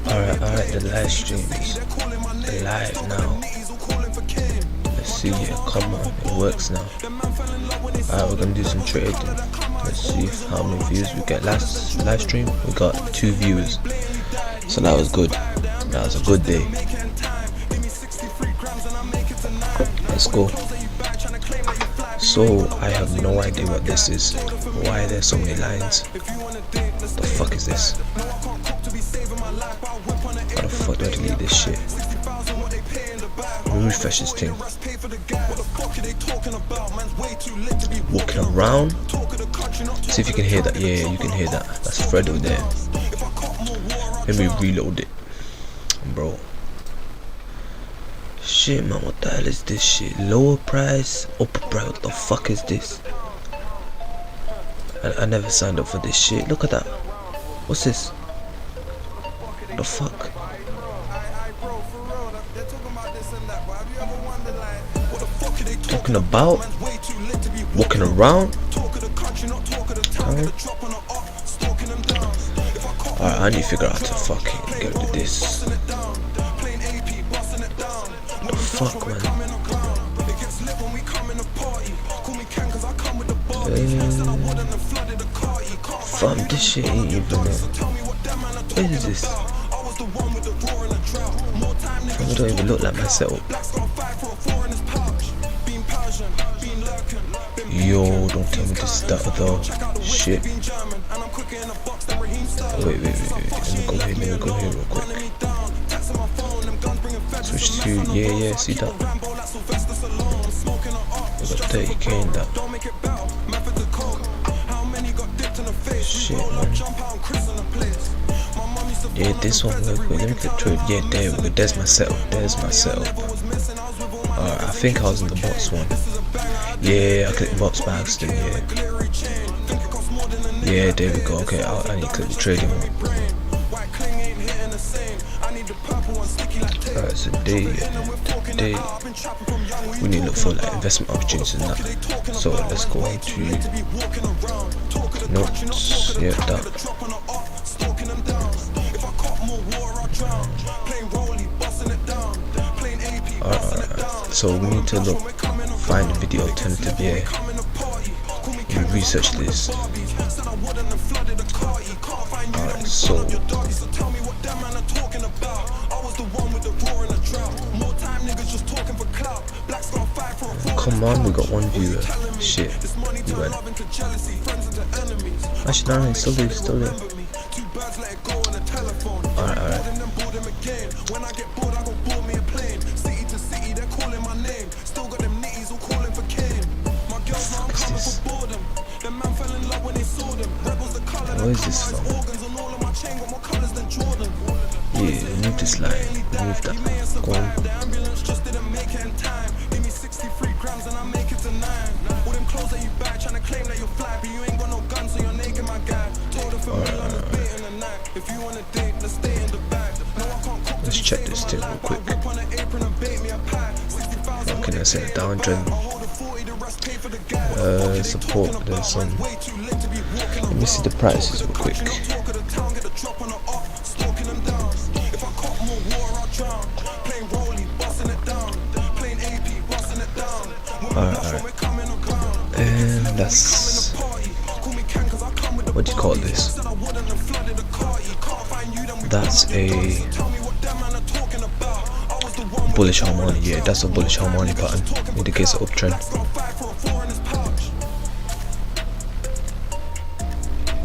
Alright, the live stream is live now. Let's see, yeah, come on, it works now. Alright, we're gonna do some trading. Let's see how many views we get. Last live stream, we got 2 views. So that was good. That was a good day. Let's go. So I have no idea what this is. Why are there so many lines? The fuck is this? How the fuck do I delete this shit? Refresh this thing. Walking around. See if you can hear that. Yeah, you can hear that. That's Fred over there. Let me reload it, bro. Shit, man, what the hell is this shit? Lower price, upper price. What the fuck is this? I never signed up for this shit. Look at that. What's this? The fuck? Talking about? Walking around? Alright, I need to figure out how to fucking get rid of this. The fuck, man? Fam, this shit ain't even there. What is this? Fam, it don't even look like my setup. Yo, don't tell me this is that though. Shit. Wait. Let me go here real quick. Switch to, yeah, see that? We got 30k in that. Shit, man. Yeah, this one, real quick. Let me click through it. Yeah, there we go. There's my setup. Alright, I think I was in the box one. Yeah, I clicked box by accident, yeah. Yeah, there we go. Okay, I need to click the trading one. Alright, so today we need to look for like investment opportunities and that. So let's go on to notes. Yeah, that. Alright, so we need to look, find a video alternative. Yeah, we research this. Alright, so come on, we got 1 viewer. Shit, we went. Actually, no, it's still there. Alright. What is this from? Yeah, move this line. Move that. Go on. Let's check this thing real quick. Okay, I set a downtrend. Support, there's some. Let me see the prices real quick. Alright. And that's, what do you call this? That's a bullish harmony. Yeah, that's a bullish harmony pattern. Indicates an uptrend.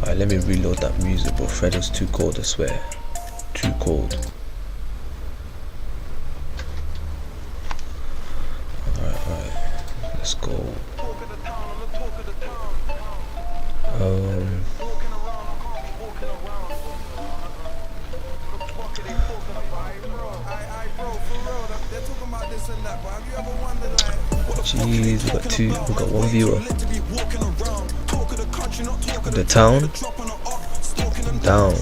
Alright, let me reload that music, but Fredo's too cold, I swear. Too cold. Alright. Let's go. Jeez, we got 1 viewer. The town down.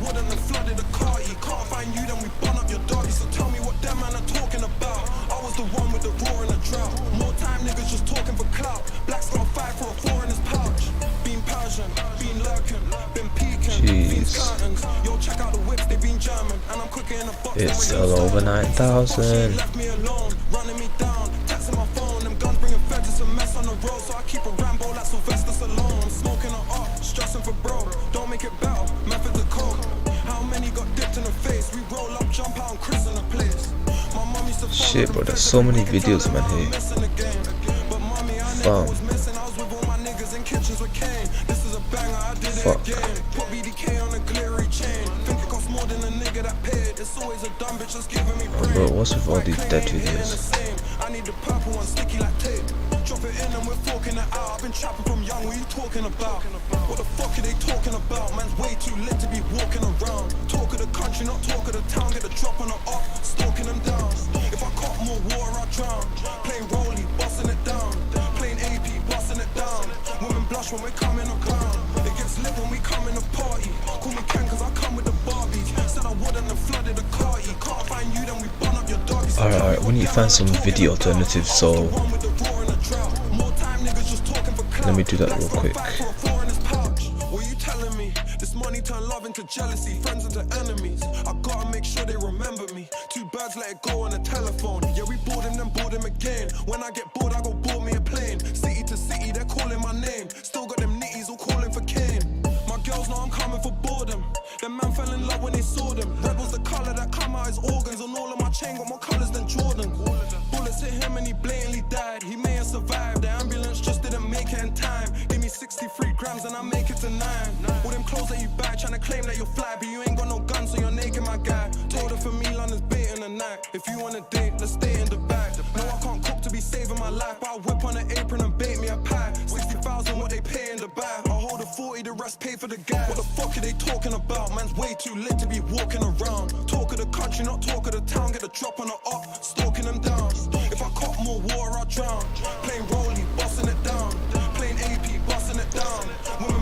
wouldn't have flooded the car. You can't find you, then we burn up your doggy. So tell me what them man are talking about. I was the one with the roar and the drought. More time niggas just talking for clout. Black's gonna fight for a four in his pouch. Been Persian, been lurking, been peeking, been curtains. Yo, check out the whips, they been German. And I'm quicker in a box. It's all over 9,000. Left me alone, running me down, texting my phone. Them guns bringing feds, it's a mess on the road. So I keep a Rambo like Sylvester Stallone. I'm smoking it up, stressing for bro. Don't make it better, methods of coke. How many got dipped in the face? We roll up, jump out and Chris in the place. My mum used to shit, bro, there's so many videos, man, here. But mommy, I never was missing. I was with all my niggas in kitchens with Kane. This is a banger, I did it again. Put BDK on a glittery chain. Think it costs more than a nigga that paid. It's always a dumb bitch that's giving me brain. Bro, what's with all these dead videos? I need the purple one, sticky like tape. Drop it in and we're forking it out. I've been trapping from young, what are you talking about? What the fuck are they talking about? Man's way too lit to be walking around. Talk of the country, not talk of the town. Get the drop on the off, stalking them down. If I caught more water, I'll drown. Playing rollie, busting it down. Playing AP, busting it down. Women blush when we're coming around. It gets lit when we come in a party. Call me Ken cause I come with the Barbies. Said I wouldn't have flooded the car. You can't find you, then we burn up your doggies. Alright, we need to find some video alternatives, so let me do that real quick. What are you telling me? This money turn love into jealousy, friends into enemies. I gotta make sure they remember me. Two birds let it go on the telephone. Yeah, we board him, then board him again. When I get bored, I go board me a plane. City to city, they're calling my name. Still got them nitties all calling for Kane. My girls know I'm coming for boredom. Them man fell in love when they saw them. Red was the colour that come out his organs. On all of my chain got more colours than Jordan. Bullets hit him and he blatantly died. He may have survived, the ambulance just didn't make it in time. Give me 63 grams and I make it to 9. All them clothes that you buy, trying to claim that you're fly, but you ain't got no gun, so you're naked, my guy. Told her for me, London's baiting the night. If you want a date, let's stay in the back. No, I can't cook to be saving my life, but I whip on an apron and bake me a pie. 60,000 what they pay in the bag. I hold a 40, the rest pay for the gas. What the fuck are they talking about? Man's way too lit to be walking around. Talk of the country, not talk of the town. Get the drop on the up, stalking them down. If I caught more water, I'll drown. Playing rollie, busting it down. Playing AP, busting it down.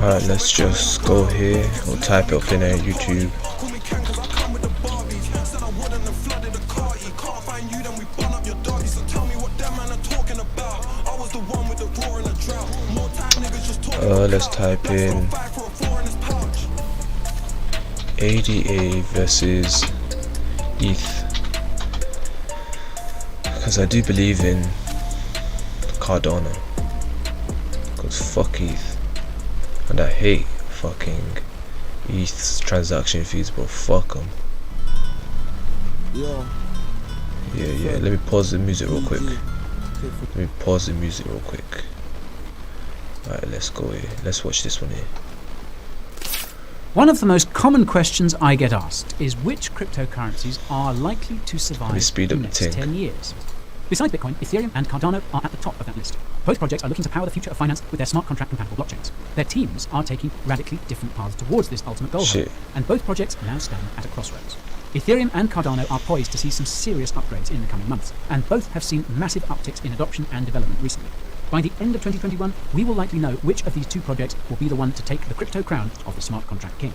Alright, let's just go here. We'll type it up in our YouTube. Let's type in ADA versus ETH, because I do believe in Cardano, because fuck ETH, and I hate fucking ETH's transaction fees, but fuck them. Yeah, let me pause the music real quick. Alright, let's go here. Let's watch this one here. One of the most common questions I get asked is which cryptocurrencies are likely to survive speed the up the next thing. 10 years. Besides Bitcoin, Ethereum and Cardano are at the top of that list. Both projects are looking to power the future of finance with their smart contract compatible blockchains. Their teams are taking radically different paths towards this ultimate goal, and both projects now stand at a crossroads. Ethereum and Cardano are poised to see some serious upgrades in the coming months, and both have seen massive upticks in adoption and development recently. By the end of 2021, we will likely know which of these two projects will be the one to take the crypto crown of the smart contract king.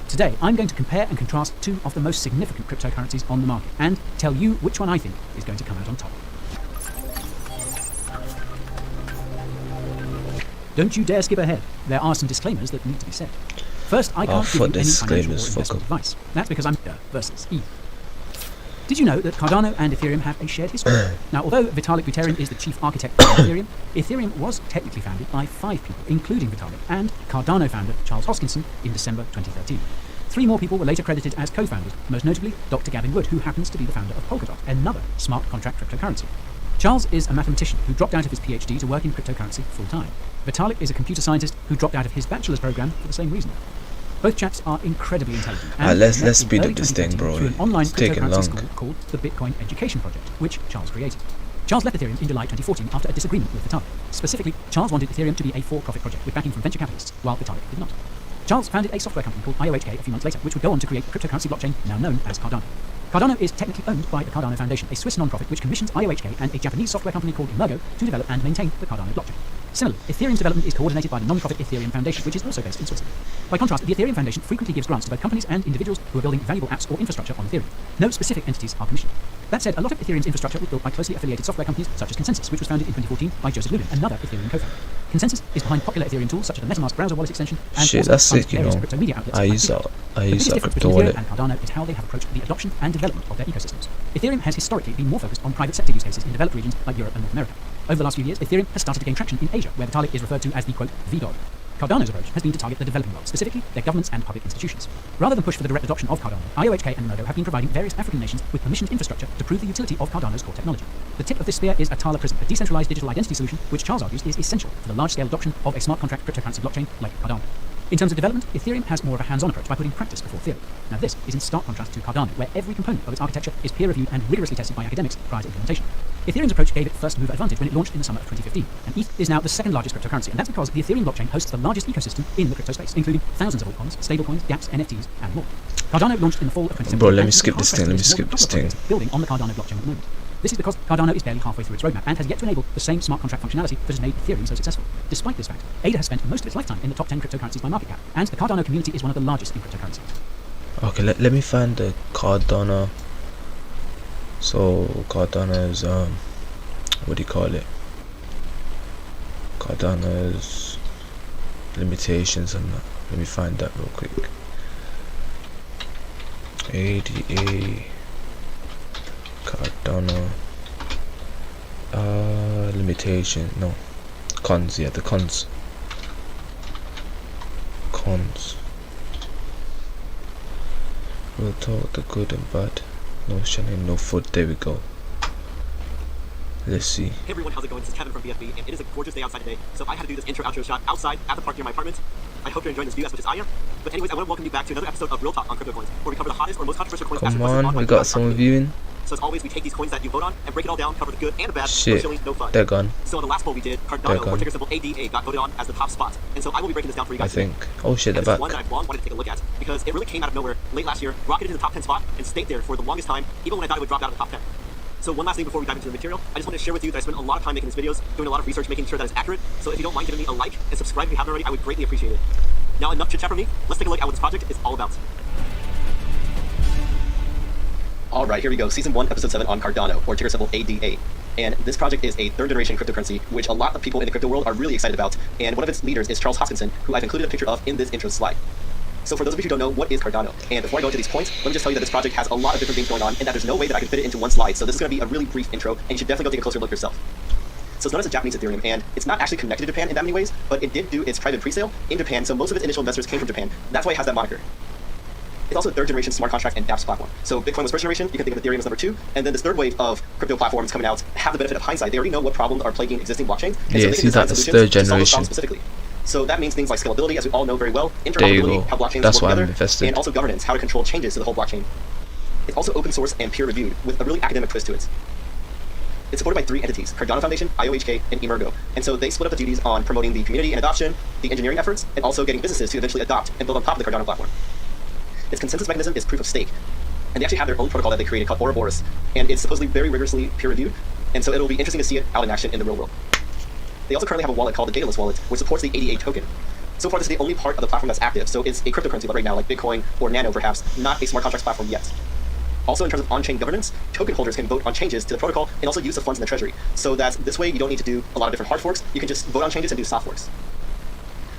Today, I'm going to compare and contrast two of the most significant cryptocurrencies on the market and tell you which one I think is going to come out on top. Don't you dare skip ahead. There are some disclaimers that need to be said. First, I can't give you any financial or investment advice. That's because I'm versus ETH. Did you know that Cardano and Ethereum have a shared history? Now, although Vitalik Buterin is the chief architect of Ethereum, Ethereum was technically founded by 5 people, including Vitalik, and Cardano founder Charles Hoskinson in December 2013. 3 more people were later credited as co-founders, most notably Dr. Gavin Wood, who happens to be the founder of Polkadot, another smart contract cryptocurrency. Charles is a mathematician who dropped out of his PhD to work in cryptocurrency full-time. Vitalik is a computer scientist who dropped out of his bachelor's program for the same reason. Both chaps are incredibly intelligent. Let's speed up this thing, bro. Through an online it's taking cryptocurrency long. school called the Bitcoin Education Project, which Charles created. Charles left Ethereum in July 2014 after a disagreement with Vitalik. Specifically, Charles wanted Ethereum to be a for-profit project with backing from venture capitalists, while Vitalik did not. Charles founded a software company called IOHK a few months later, which would go on to create the cryptocurrency blockchain now known as Cardano. Cardano is technically owned by the Cardano Foundation, a Swiss non-profit which commissions IOHK and a Japanese software company called Emergo to develop and maintain the Cardano blockchain. Similarly, Ethereum's development is coordinated by the non-profit Ethereum Foundation, which is also based in Switzerland. By contrast, the Ethereum Foundation frequently gives grants to both companies and individuals who are building valuable apps or infrastructure on Ethereum. No specific entities are commissioned. That said, a lot of Ethereum's infrastructure was built by closely affiliated software companies such as Consensus, which was founded in 2014 by Joseph Lubin, another Ethereum co-founder. Consensus is behind popular Ethereum tools such as the MetaMask browser wallet extension and shit, also that's funds sick, you various know. crypto media outlets I like use Bitcoin. that The biggest difference crypto between wallet. Ethereum and Cardano is how they have approached the adoption and development of their ecosystems. Ethereum has historically been more focused on private sector use cases in developed regions like Europe and North America. Over the last few years, Ethereum has started to gain traction in Asia, where Vitalik is referred to as the, quote, V-God. Cardano's approach has been to target the developing world, specifically their governments and public institutions. Rather than push for the direct adoption of Cardano, IOHK and Modo have been providing various African nations with permissioned infrastructure to prove the utility of Cardano's core technology. The tip of this spear is Atala Prism, a decentralized digital identity solution which Charles argues is essential for the large-scale adoption of a smart contract cryptocurrency blockchain like Cardano. In terms of development, Ethereum has more of a hands-on approach by putting practice before theory. Now this is in stark contrast to Cardano, where every component of its architecture is peer-reviewed and rigorously tested by academics prior to implementation. Ethereum's approach gave it first-mover advantage when it launched in the summer of 2015, and ETH is now the second largest cryptocurrency, and that's because the Ethereum blockchain hosts the largest ecosystem in the crypto space, including thousands of altcoins, stablecoins, dApps, NFTs, and more. Cardano launched in the fall of 2017. Bro, let me and skip is this thing, let me hard-pressed to skip list this more than thing. building on the Cardano blockchain at the moment. This is because Cardano is barely halfway through its roadmap and has yet to enable the same smart contract functionality that has made Ethereum so successful. Despite this fact, ADA has spent most of its lifetime in the top 10 cryptocurrencies by market cap, and the Cardano community is one of the largest in cryptocurrency. Okay, let me find the Cardano. So Cardano's what do you call it? Cardano's limitations and that. Let me find that real quick. ADA Cardano limitation, no, cons, yeah, the cons. We'll talk the good and bad. No shining, no food. There we go. Let's see. Hey everyone, how's it going? This is Kevin from BFB, and it is a gorgeous day outside today, so I had to do this intro-outro shot outside at the park near my apartment. I hope you're enjoying this view as much as I am. But anyways, I want to welcome you back to another episode of Real Talk on Crypto Coins, where we cover the hottest or most controversial coins. Come on, we got someone viewing. So as always, we take these coins that you vote on and break it all down, cover the good and the bad, Shit, no shilling, no fun. they're gone. So in the last poll we did, They're Cardano, gone. or ticker symbol ADA, got voted on as the top spot. And so I will be breaking this down for you I guys today. think. Oh shit, And they're this is one that back. I've long wanted to take a look at, because it really came out of nowhere late last year, rocketed into the top 10 spot, and stayed there for the longest time, even when I thought it would drop out of the top 10. So one last thing before we dive into the material, I just wanted to share with you that I spent a lot of time making these videos, doing a lot of research, making sure that it's accurate. So if you don't mind giving me a like and subscribe if you haven't already, I would greatly appreciate it. Now enough chit chat from me, let's take a look at what this project is all about. Alright, here we go. Season 1, Episode 7 on Cardano, or ticker symbol ADA. And this project is a third-generation cryptocurrency, which a lot of people in the crypto world are really excited about. And one of its leaders is Charles Hoskinson, who I've included a picture of in this intro slide. So for those of you who don't know, what is Cardano? And before I go into these points, let me just tell you that this project has a lot of different things going on, and that there's no way that I can fit it into one slide. So this is going to be a really brief intro, and you should definitely go take a closer look yourself. So it's known as a Japanese Ethereum, and it's not actually connected to Japan in that many ways, but it did do its private pre-sale in Japan, so most of its initial investors came from Japan. That's why it has that moniker. It's also a third-generation smart contract and dApps platform. So Bitcoin was first generation, you can think of Ethereum as number 2, and then this third wave of crypto platforms coming out have the benefit of hindsight. They already know what problems are plaguing existing blockchains, and Yeah, so they see, can design that's solutions third to solve those generation. problems specifically. So that means things like scalability, as we all know very well, There you interoperability, go. how blockchains That's work why I'm together, invested. and also governance, how to control changes to the whole blockchain. It's also open source and peer-reviewed, with a really academic twist to it. It's supported by 3 entities, Cardano Foundation, IOHK, and Emergo. And so they split up the duties on promoting the community and adoption, the engineering efforts, and also getting businesses to eventually adopt and build on top of the Cardano platform. Its consensus mechanism is proof of stake. And they actually have their own protocol that they created called Ouroboros. And it's supposedly very rigorously peer-reviewed. And so it'll be interesting to see it out in action in the real world. They also currently have a wallet called the Daedalus wallet, which supports the ADA token. So far, this is the only part of the platform that's active. So it's a cryptocurrency right now, like Bitcoin or Nano perhaps, not a smart contracts platform yet. Also, in terms of on-chain governance, token holders can vote on changes to the protocol and also use the funds in the treasury. So that this way, you don't need to do a lot of different hard forks. You can just vote on changes and do soft forks.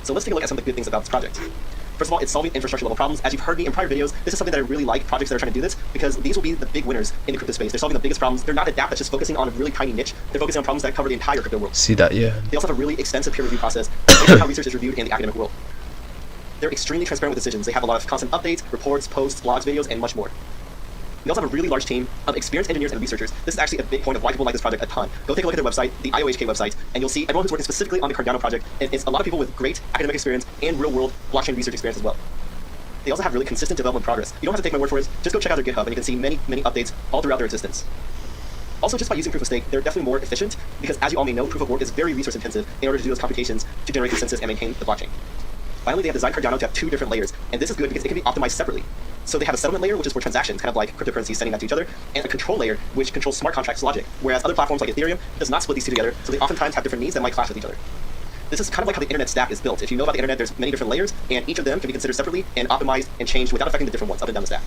So let's take a look at some of the good things about this project. First of all, it's solving infrastructure level problems. As you've heard me in prior videos, this is something that I really like, projects that are trying to do this, because these will be the big winners in the crypto space. They're solving the biggest problems. They're not a dApp that's just focusing on a really tiny niche. They're focusing on problems that cover the entire crypto world. See that, yeah. They also have a really extensive peer review process, and how research is reviewed in the academic world. They're extremely transparent with decisions. They have a lot of constant updates, reports, posts, blogs, videos, and much more. We also have a really large team of experienced engineers and researchers. This is actually a big point of why people like this project a ton. Go take a look at their website, the IOHK website, and you'll see everyone who's working specifically on the Cardano project, and it's a lot of people with great academic experience and real-world blockchain research experience as well. They also have really consistent development progress. You don't have to take my word for it, just go check out their GitHub and you can see many, many updates all throughout their existence. Also, just by using proof of stake, they're definitely more efficient, because as you all may know, proof of work is very resource intensive in order to do those computations to generate consensus and maintain the blockchain. Finally, they have designed Cardano to have 2 different layers, and this is good because it can be optimized separately. So they have a settlement layer, which is for transactions, kind of like cryptocurrencies sending that to each other, and a control layer, which controls smart contracts logic, whereas other platforms like Ethereum does not split these 2 together, so they oftentimes have different needs that might clash with each other. This is kind of like how the internet stack is built. If you know about the internet, there's many different layers, and each of them can be considered separately and optimized and changed without affecting the different ones up and down the stack.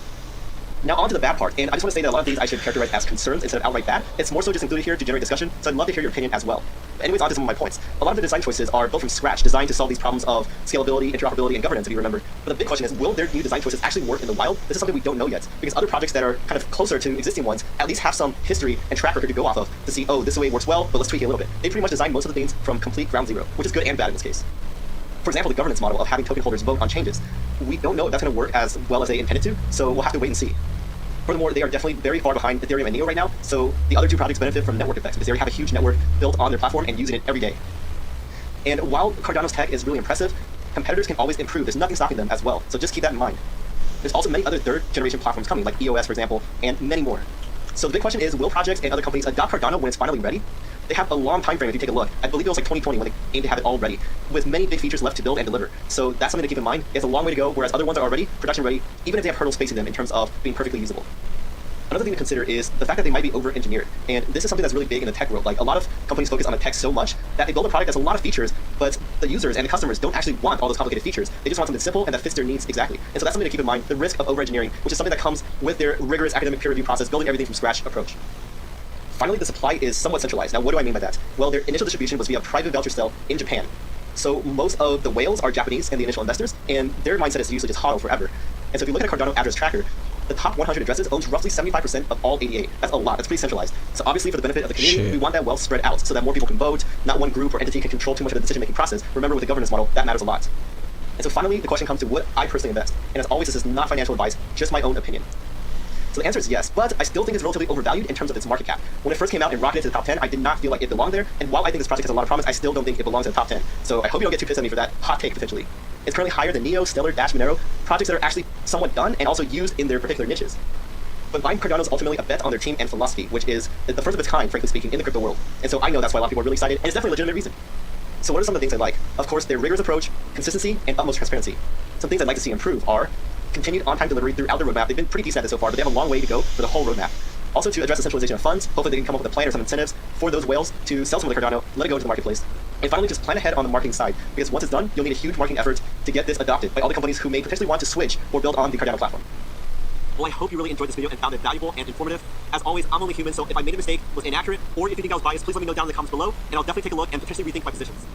Now on to the bad part, and I just want to say that a lot of things I should characterize as concerns instead of outright bad. It's more so just included here to generate discussion, so I'd love to hear your opinion as well. But anyways, on to some of my points. A lot of the design choices are built from scratch, designed to solve these problems of scalability, interoperability, and governance, if you remember. But the big question is, will their new design choices actually work in the wild? This is something we don't know yet, because other projects that are kind of closer to existing ones at least have some history and track record to go off of to see, oh, this way works well, but let's tweak it a little bit. They pretty much designed most of the things from complete ground zero, which is good and bad in this case. For example, the governance model of having token holders vote on changes. We don't know if that's going to work as well as they intended to, so we'll have to wait and see. Furthermore, they are definitely very far behind Ethereum and Neo right now, so the other two projects benefit from network effects because they already have a huge network built on their platform and using it every day. And while Cardano's tech is really impressive, competitors can always improve. There's nothing stopping them as well, so just keep that in mind. There's also many other third-generation platforms coming, like EOS, for example, and many more. So the big question is, will projects and other companies adopt Cardano when it's finally ready? They have a long time frame if you take a look. I believe it was like 2020 when they aimed to have it all ready, with many big features left to build and deliver. So that's something to keep in mind. It's a long way to go, whereas other ones are already production ready, even if they have hurdles facing them in terms of being perfectly usable. Another thing to consider is the fact that they might be over-engineered, and this is something that's really big in the tech world. Like, a lot of companies focus on the tech so much that they build a product that's a lot of features, but the users and the customers don't actually want all those complicated features. They just want something simple and that fits their needs exactly. And so that's something to keep in mind, the risk of over-engineering, which is something that comes with their rigorous academic peer review process, building everything from scratch approach. Finally, the supply is somewhat centralized. Now, what do I mean by that? Well, their initial distribution was via private voucher sale in Japan. So most of the whales are Japanese and the initial investors, and their mindset is to usually just hodl forever. And so if you look at a Cardano address tracker, the top 100 addresses owns roughly 75% of all 88. That's a lot. That's pretty centralized. So obviously, for the benefit of the community, we want that wealth spread out so that more people can vote, not one group or entity can control too much of the decision-making process. Remember, with the governance model, that matters a lot. And so finally, the question comes to would I personally invest? And as always, this is not financial advice, just my own opinion. So the answer is yes, but I still think it's relatively overvalued in terms of its market cap. When it first came out and rocketed to the top 10, I did not feel like it belonged there, and while I think this project has a lot of promise, I still don't think it belongs in the top 10. So I hope you don't get too pissed at me for that hot take, potentially. It's currently higher than Neo, Stellar, Dash, Monero, projects that are actually somewhat done and also used in their particular niches. But buying Cardano is ultimately a bet on their team and philosophy, which is the first of its kind, frankly speaking, in the crypto world. And so I know that's why a lot of people are really excited, and it's definitely a legitimate reason. So what are some of the things I like? Of course, their rigorous approach, consistency, and utmost transparency. Some things I'd like to see improve are continued on-time delivery throughout the roadmap. They've been pretty decent at this so far, but they have a long way to go for the whole roadmap. Also, to address the centralization of funds, hopefully they can come up with a plan or some incentives for those whales to sell some of the Cardano, let it go into the marketplace. And finally, just plan ahead on the marketing side, because once it's done, you'll need a huge marketing effort to get this adopted by all the companies who may potentially want to switch or build on the Cardano platform. Well, I hope you really enjoyed this video and found it valuable and informative. As always, I'm only human, so if I made a mistake, was inaccurate, or if you think I was biased, please let me know down in the comments below, and I'll definitely take a look and potentially rethink my positions.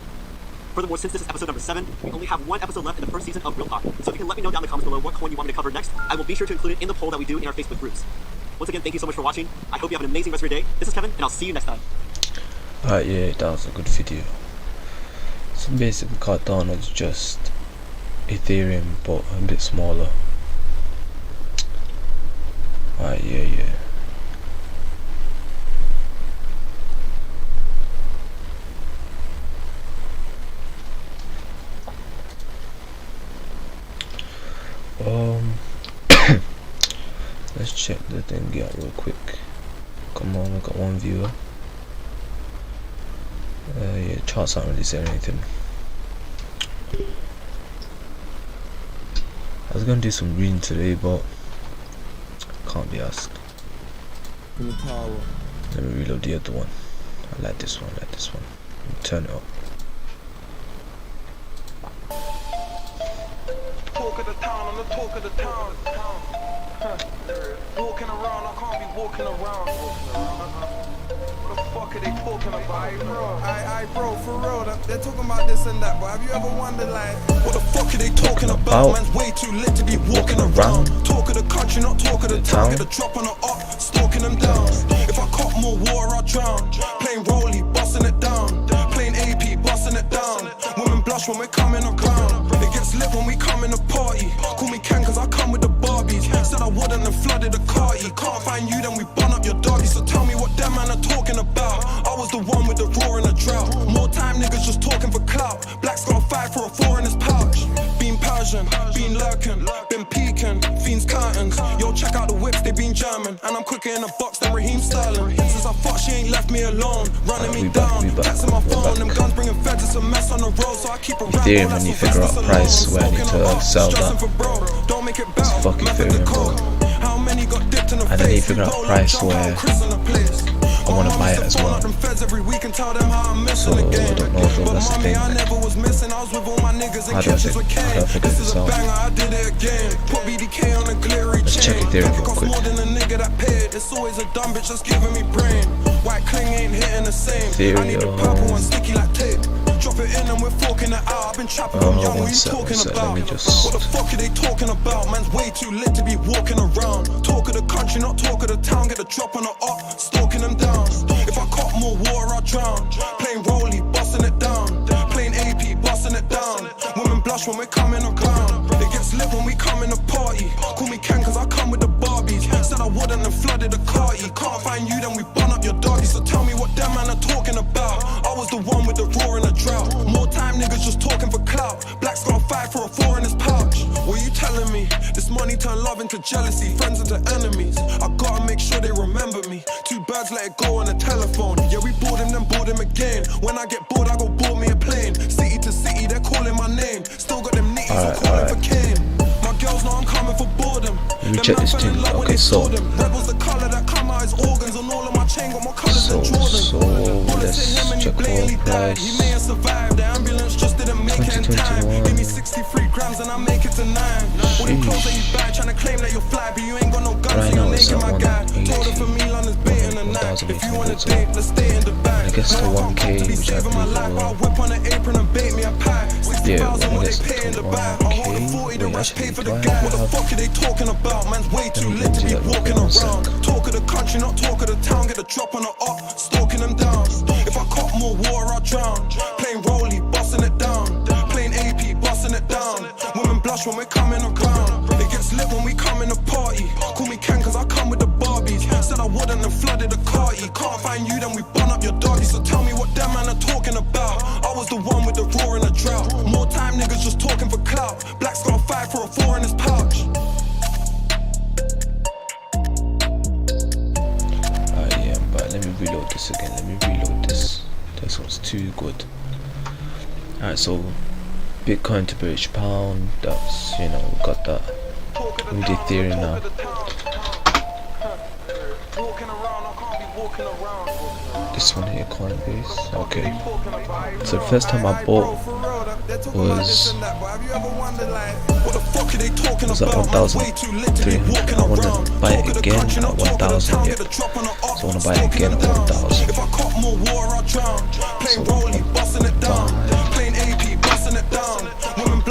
Furthermore, since this is episode number 7, we only have one episode left in the first season of Real Talk. So if you can let me know down in the comments below what coin you want me to cover next, I will be sure to include it in the poll that we do in our Facebook groups. Once again, thank you so much for watching. I hope you have an amazing rest of your day. This is Kevin, and I'll see you next time. Alright, yeah, that was a good video. So basically, Cardano is just Ethereum, but a bit smaller. Alright, yeah. Let's check the thing out real quick. Come on, we got one viewer. Yeah, charts aren't really saying anything. I was gonna do some reading today, but can't be asked. Let me reload the other one. I like this one, Turn it up. Talk of the town, I'm the talk of the town. Walking around, I can't be walking around. What the fuck are they talking about? Aye, bro, for real, they're talking about this and that, but have you ever wondered, like, what the fuck are they talking about? Man's way too lit to be walking around. Talk of the country, not talk of the town. Get a drop on the up, stalking them down. If I caught more water, I'll drown. Playing Rolly, busting it down. Playing AP, busting it down. Women blush when we're coming around. It gets lit when we come in the party. Call me Ken cause I come with the Barbies. Said I wouldn't and flooded the carty. Can't find you, then we bun up your doggy. So tell me what them man are talking about. I was the one with the roar and the drought. More time niggas just talking for clout. Black's got a 5 for a 4 in his pouch. Been Persian, been lurking, been peeking, fiends curtains. Yo, check out the whips, they been German. And I'm quicker in the box than Raheem Sterling. Since I thought she ain't left me alone, running me down. Cats in my phone, them guns bringing feds, it's a mess on the road. So I keep a rap. Ethereum, when you figure out price where I need to sell that, it's fucking Ethereum, bro. And then you figure out price where I want to buy it as well. So I don't know if that's the thing. How do I figure this out? Let's check Ethereum real quick. Ethereum. Drop it in and we're forking it out. I've been trapping on young, what you talking about? Let me just... What the fuck are they talking about? Man's way too lit to be walking around. Talk of the country, not talk of the town. Get a drop on the up, stalking them down. If I caught more water, I'll drown. Plain rollie, busting it down. Plain AP, busting it down. Women blush when we're coming around. It gets lit when we come in a party. Call me Ken cause I come with the Barbies. Said I wouldn't and flooded the carty. Can't find you, then we bun up your doggy. So tell me what them man are talking about. I was the one with the roar and the drought. More time niggas just talking for clout. Black's got 5 for a 4 in his pouch. What you telling me? This money turn love into jealousy, friends into enemies. I gotta make sure they remember me. 2 birds let it go on the telephone. Yeah, we board him, then board him again. When I get bored, I go board me a plane. City to city, they're calling my name. Still got them nitties, I'm calling for Kane. My girls know I'm coming for boredom. Let me check this thing. Okay, so Red was the color that come out his organs on all of my chain. Got more colors than Jordan. let's check all price. He may have survived. The ambulance just didn't make it in time. Give me 63 grams and I make it to 9. All the clothes that you buy, trying to claim that you're fly, but you ain't got no guns, so you're naked, my guy. Told her for me, London's baiting the night. If you want to date, let's stay in the bag. I guess the 1K, which I believe I'll whip on an apron and bake me a pie. yeah, when I they guess pay in the bag. the I hold the 40, the 1K, rest pay for the wait, gas. What the actually, fuck are they talking about? Man's way too lit to be walking around. Talk of the country, not talk of the town. Get a drop on the up, stalking them down. If I caught more water, I'll drown. Plain rollie, busting it down. Plain AP, busting it down. Women blush when we're coming around. It gets lit when we come in a party. Call me Ken cause I come with the Barbies. Said I wouldn't and flooded the carty. Can't find you, then we bun up your doggy. So tell me what them man are talking about. I was the one with the roar and the drought. More time niggas just talking for clout. Black's got 5 for a 4 in his pouch. yeah, but let me reload this again. Let me reload this. This one's too good. Alright, so Bitcoin to British pound. That's, you know, we got that. We did Ethereum now. This one here, Coinbase. Okay. So the first time I bought was at 1,300. I want to buy it again at 1,000 yet. So I want to buy it again at 1,000.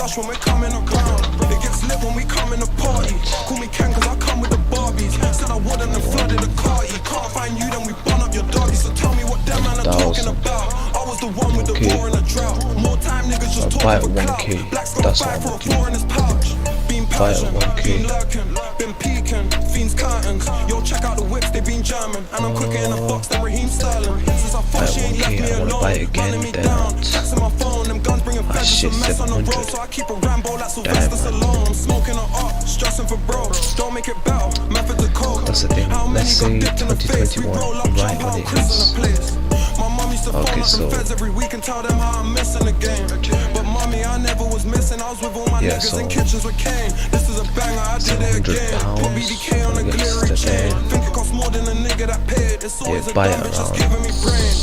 So when we're coming around, it gets lit when we come in a party. Call me Ken cause I come with the Barbies. Said I wouldn't have flooded the carty. Can't find you, then we bun up your doggy. So tell me what them man are talking about. I was the one with the roar and the drought. More time niggas just talking for clout. Black's got 5 for a 4 in his pouch. Been passion, been lurking, been peeking, fiends curtains. Yo, check out the whips, they been German. And I'm quicker in a box than Raheem Sterling. Since I thought she ain't left me alone, running me down. Texting my phone, them guns bringing feathers, a mess on the road. So I keep a Rambo like Sylvester Stallone. I'm smoking her up, stressing for bro. Don't make it better, method to code. That's the thing. Let's say 2021, right when it hits. Okay, so every week and tell them how I'm missing the game. But mommy, I never was missing. I was with all my niggas in kitchens with Kane. This is a banger, I did it again. Put BDK on a glittery chain. Think it costs more than a nigga that paid. It's always a dumb bitch just giving me brain.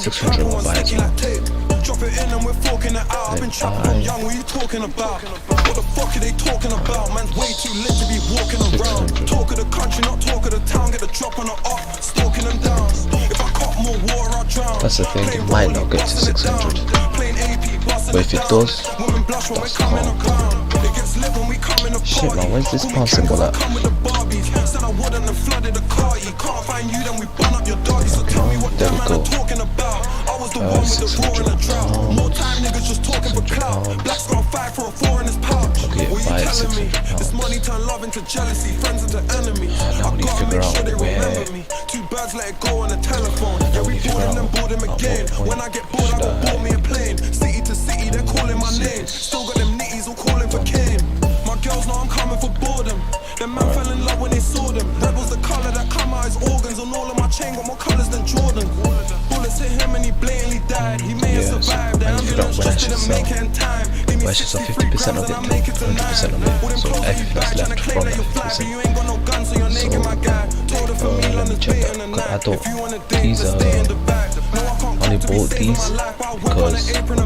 600 will buy it. Drop it in and we're forking it out. I've been trapping from young, what you talking about? What the fuck are they talking about? Man's way too lit to be walking around. Talk of the country, not talk of the town. Get a drop on the up, stalking them down. If I caught more water, I'll drown. That's the thing, it might not get to 600. But if it does, that's calm. Shit man, where's this pound symbol at? There we go. 600 pounds. Okay, buy it 600 pounds. Now we need to figure out where. Now we need to figure out at what point should I City to city, they're calling my name. Still got them nitties all calling for Kane. My girls know I'm coming for boredom. Them man fell in love when they saw them. Red was the color that come out his organs. On all of my chain got more colors than Jordan. Bullets hit him and he blatantly died. He may have survived. The ambulance just didn't make it in time. Give me 63 grams and I make it to 9. 100% of it. So everything that's left from that 50%. You ain't got no gun, so you're naked, my guy. Told her for me, London's check that. I thought these only bought these because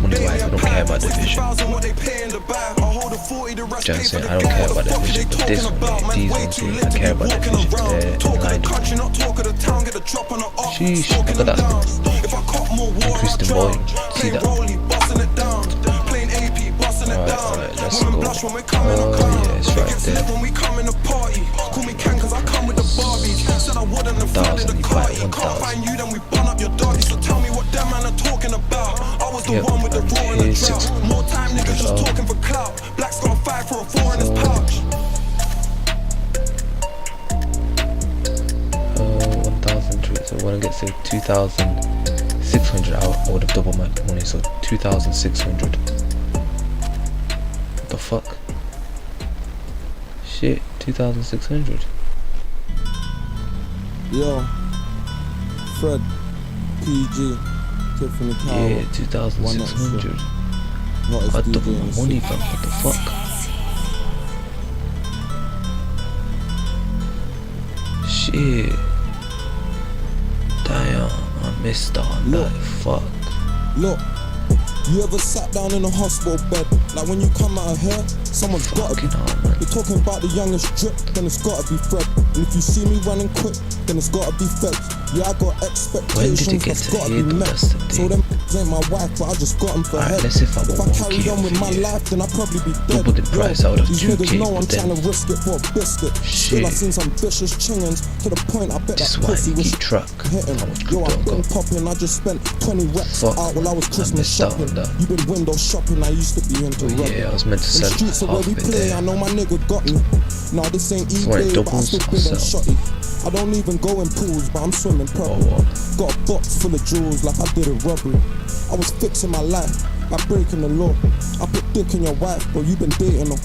money wise I don't care about the vision. Just saying, I don't care about the vision, but this one, these ones here, I care about the vision. They're in line with me. Sheesh, look at that. Increase the volume. See that? Alright, let's go. Oh yeah, it's right there. 1,000, you buy 1,000. Yep, and here's 600 so I want to get to 2,600. I would have doubled my money, so 2,600. What the fuck? Shit, 2,600. Yo, Fred, PG, Tiffany Cow. Yeah, 2,600. I doubled my money, fam. What the fuck? Shit. Damn, I missed out on that. Fuck. Look, you ever sat down in a hospital bed? Like when you come out of here, someone's gotta be. You're talking about the youngest drip, then it's gotta be Fred. And if you see me running quick, then it's gotta be Fed. Yeah, I got expectations, when did it get to here though? That's the thing. So them ain't my wife, but I just got them for head. Let's see if I carried on with my life, then I'd probably be dead. Double the price out of 2K, niggas know I'm but then trying to risk it for a biscuit. Still I seen some vicious chingins to the point I bet this that pussy was track. hitting. Yo, I've been popping, I just spent 20 racks out while I was Christmas shopping. You been window shopping, I used to be into rubbing. Yeah, I was meant to sell streets half where we of it play, there. I know my nigga got me. Nah, this ain't eBay, but I still bid and shotty. I don't even go in pools, but I'm swimming properly. Got a box full of jewels like I did a robbery. I was fixing my life, like breaking the law. I put dick in your wife, but you been dating her.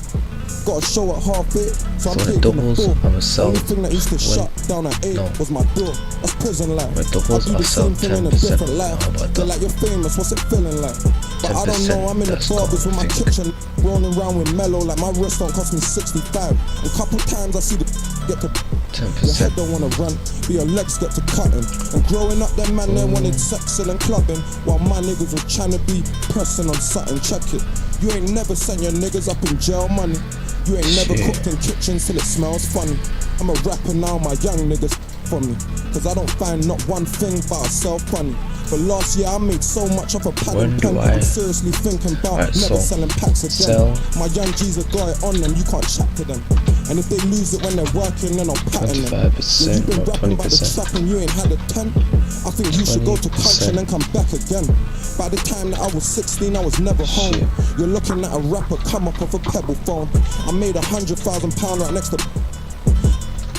Got a show at half it, so I'm taking doubles, the I'm a sell. Only thing that used to shut down at 8 was my door. That's prison life. My doubles, I do the same thing in a different life. They're like, you're famous, what's it feeling like? But I don't know, I'm in the barbers with my kitchen, rolling around with mellow, like my wrist don't cost me 65. A couple times I see the get to 10%. Your head don't wanna run, but your legs get to cutting. And growing up, them man they wanted sexing and clubbing, while my niggas were trying to be pressing on something. Check it. You ain't never sent your niggas up in jail money. You ain't never cooked in kitchens till it smells funny. I'm a rapper now, my young niggas for me, cause I don't find not one thing but I sell funny. But last year I made so much off a pad and pen, I'm seriously thinking about never selling packs again. My young G's have got it on them, you can't chat to them. And if they lose it when they're working, then I'll pattern them. 25%, You've been rapping 20%. about the trap and you ain't had a 10. I think you should go to country and then come back again. By the time that I was 16, I was never home. You're looking at a rapper come up off a pebble phone. I made £100,000 right next to.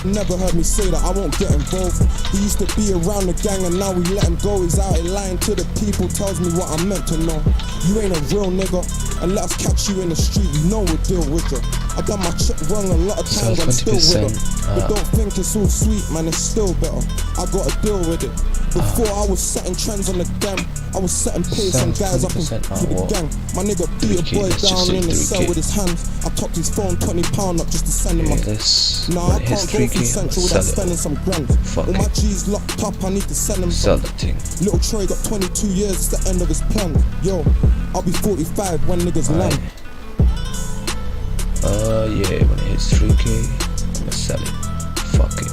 Never heard me say that I won't get involved. He used to be around the gang and now we let him go. He's out here lying to the people, tells me what I'm meant to know. You ain't a real nigga, and let us catch you in the street, you know we'll deal with you. I done my shit wrong a lot of times, I'm still with her. But don't think it's all sweet, man, it's still better. I gotta deal with it. Before I was setting trends on the gram, I was setting pace on guys up for the gang. My nigga beat a boy down in the cell with his hands. I topped his phone £20 up just to send him a. Nah, I can't go from Central without spending some grand. All my G's locked up, I need to send them some. Little Troy got 22 years, it's the end of his plan. Yo, I'll be 45 when niggas land. Yeah, when it hits 3K, I'ma sell it. Fuck it.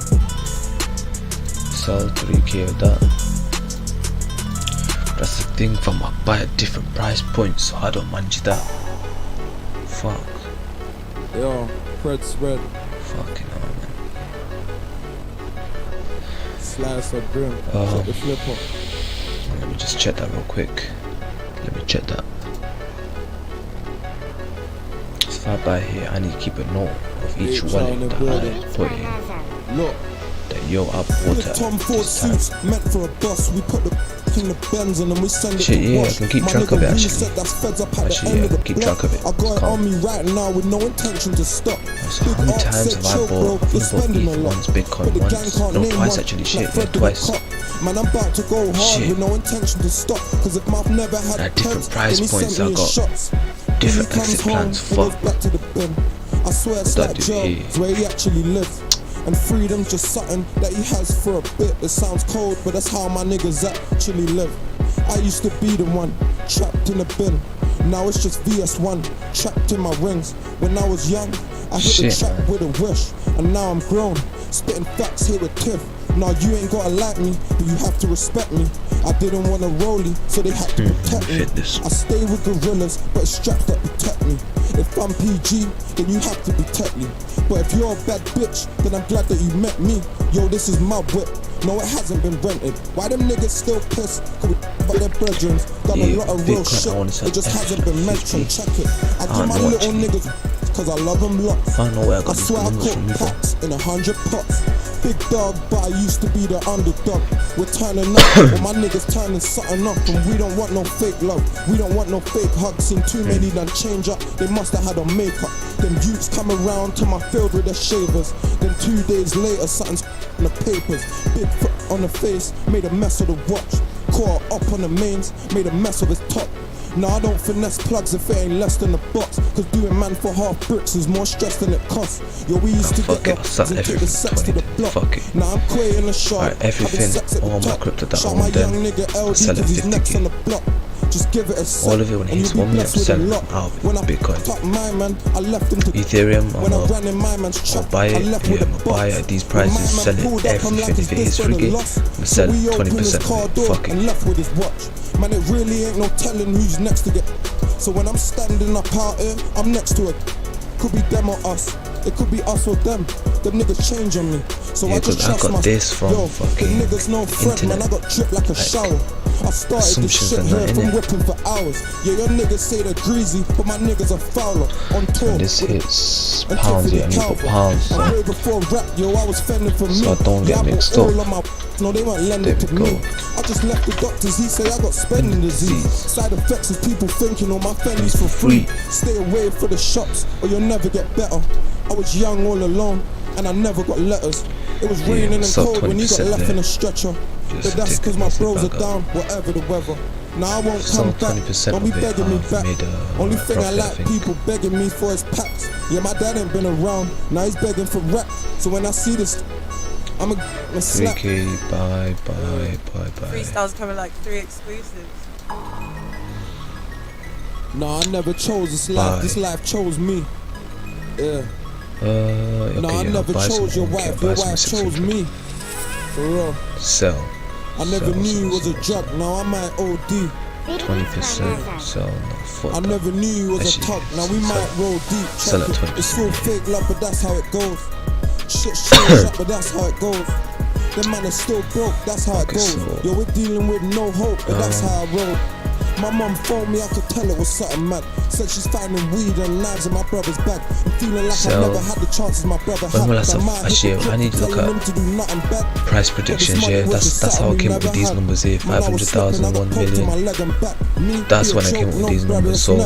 Sell 3K of that. That's the thing, fam, I buy at different price points, so I don't manage that. Fuck. Yo, Fred spread. Fucking hell, man. Slice or brim. Check the flipper. Let me just check that real quick. Let me check that. If I buy here, I need to keep a note of each wallet that I put in. Look. That yo, I bought it Tom Ford suits meant for a boss. We put the in the Benz and then we send it shit, to yeah, wash. I can keep track of it actually. Actually, yeah, I can keep track of it. I got it on me right now with no intention to stop. So how many times have I bought ETH once, Bitcoin once? No, twice actually, shit, yeah, twice. Man, I'm about to go hard with no intention to stop. Cause if Mouth never had at different price points, I got different exit plans. Fuck. I swear it's like jail, where he actually lives. And freedom's just something that he has for a bit. It sounds cold, but that's how my niggas actually live. I used to be the one, trapped in a bin. Now it's just VS1, trapped in my rings. When I was young, I hit the track with a wish. And now I'm grown, spitting facts here with Tiff. Now you ain't gotta like me, but you have to respect me. I didn't want a rollie, so they had to protect me. I stay with gorillas, but it's straps that protect me. If I'm PG, then you have to be techly. But if you're a bad bitch, then I'm glad that you met me. Yo, this is my whip. No, it hasn't been rented. Why them niggas still pissed? Cause we about their brethren. Done a lot of real shit. It just hasn't been mentioned. Check it. I give my little niggas cause I love them lots. I swear I cook packs in 100 pots. Big dog, but I used to be the underdog. We're turning up, but my niggas turning something up. And we don't want no fake love, we don't want no fake hugs. Seen too many done change up, they must have had a makeup. Them youths come around to my field with their shavers. Then 2 days later, something's in the papers. Big foot on the face, made a mess of the watch. Caught up on the mains, made a mess of his top. No, I don't finesse plugs if it ain't less than a box. Cause doing man for half bricks is more stress than it costs. Yo, we used to get up and take the sex to the block. Now I'm Quay in the shop. Everything, all my crypto that I own, then sell it 50k. Just give it a sec, all of it when it hits 1 million, sell it out of it. Bitcoin, Ethereum, I'll buy it, yeah, I'll buy it at these prices, sell it, everything. If it hits 3k, I'll sell 20% of it, fuck it. Man, it really ain't no telling who's next to get. So when I'm standing up out here, I'm next to it. Could be them or us, it could be us or them. Them niggas change on me, so yeah, I just trust got this from fucking the niggas no friend, man, I got dripped like a shower. I started this shit here from whipping for hours. Yeah, your niggas say they're greasy, but my niggas are fouler. On tour, and this hits pounds, yeah, I need for pounds, so before rap, yo, I was fending for me. So I don't get mixed up. No, they weren't lending to me. I just left the doctors, he say I got spending disease. Side effects is people thinking all my fendies for free. Stay away from the shops, or you'll never get better. I was young all alone, and I never got letters. It was raining and cold when you got left in a stretcher. But that's cause my bros are down, whatever the weather. Now I won't come back, don't be begging me back. Only thing I like, people begging me for his packs. Yeah, my dad ain't been around, now he's begging for rap. So when I see this, I'm a slap. 3k, bye. Freestyles coming like 3 exclusives. Nah, I never chose this life, this life chose me. Yeah. Okay, no, I never chose your wife chose me. For real. Sell. I never knew you was a drug, now I might OD. 20% sell, no, fuck. I never knew you was a tug, now we might roll deep. Sell at 20%. It's all fake love, but that's how it goes. Shit's changed up, but that's how it goes. The man is still broke, that's how it goes. Yo, we're dealing with no hope, but that's how I roll. My mum phoned me, I could tell it was something mad. Said she's finding weed and knives in my brother's bag. I'm feeling like I never had the chances my brother had. Actually, I need to look at price predictions, yeah. That's how I came up with these numbers here. 500,000, 1 million. That's when I came up with these numbers, so I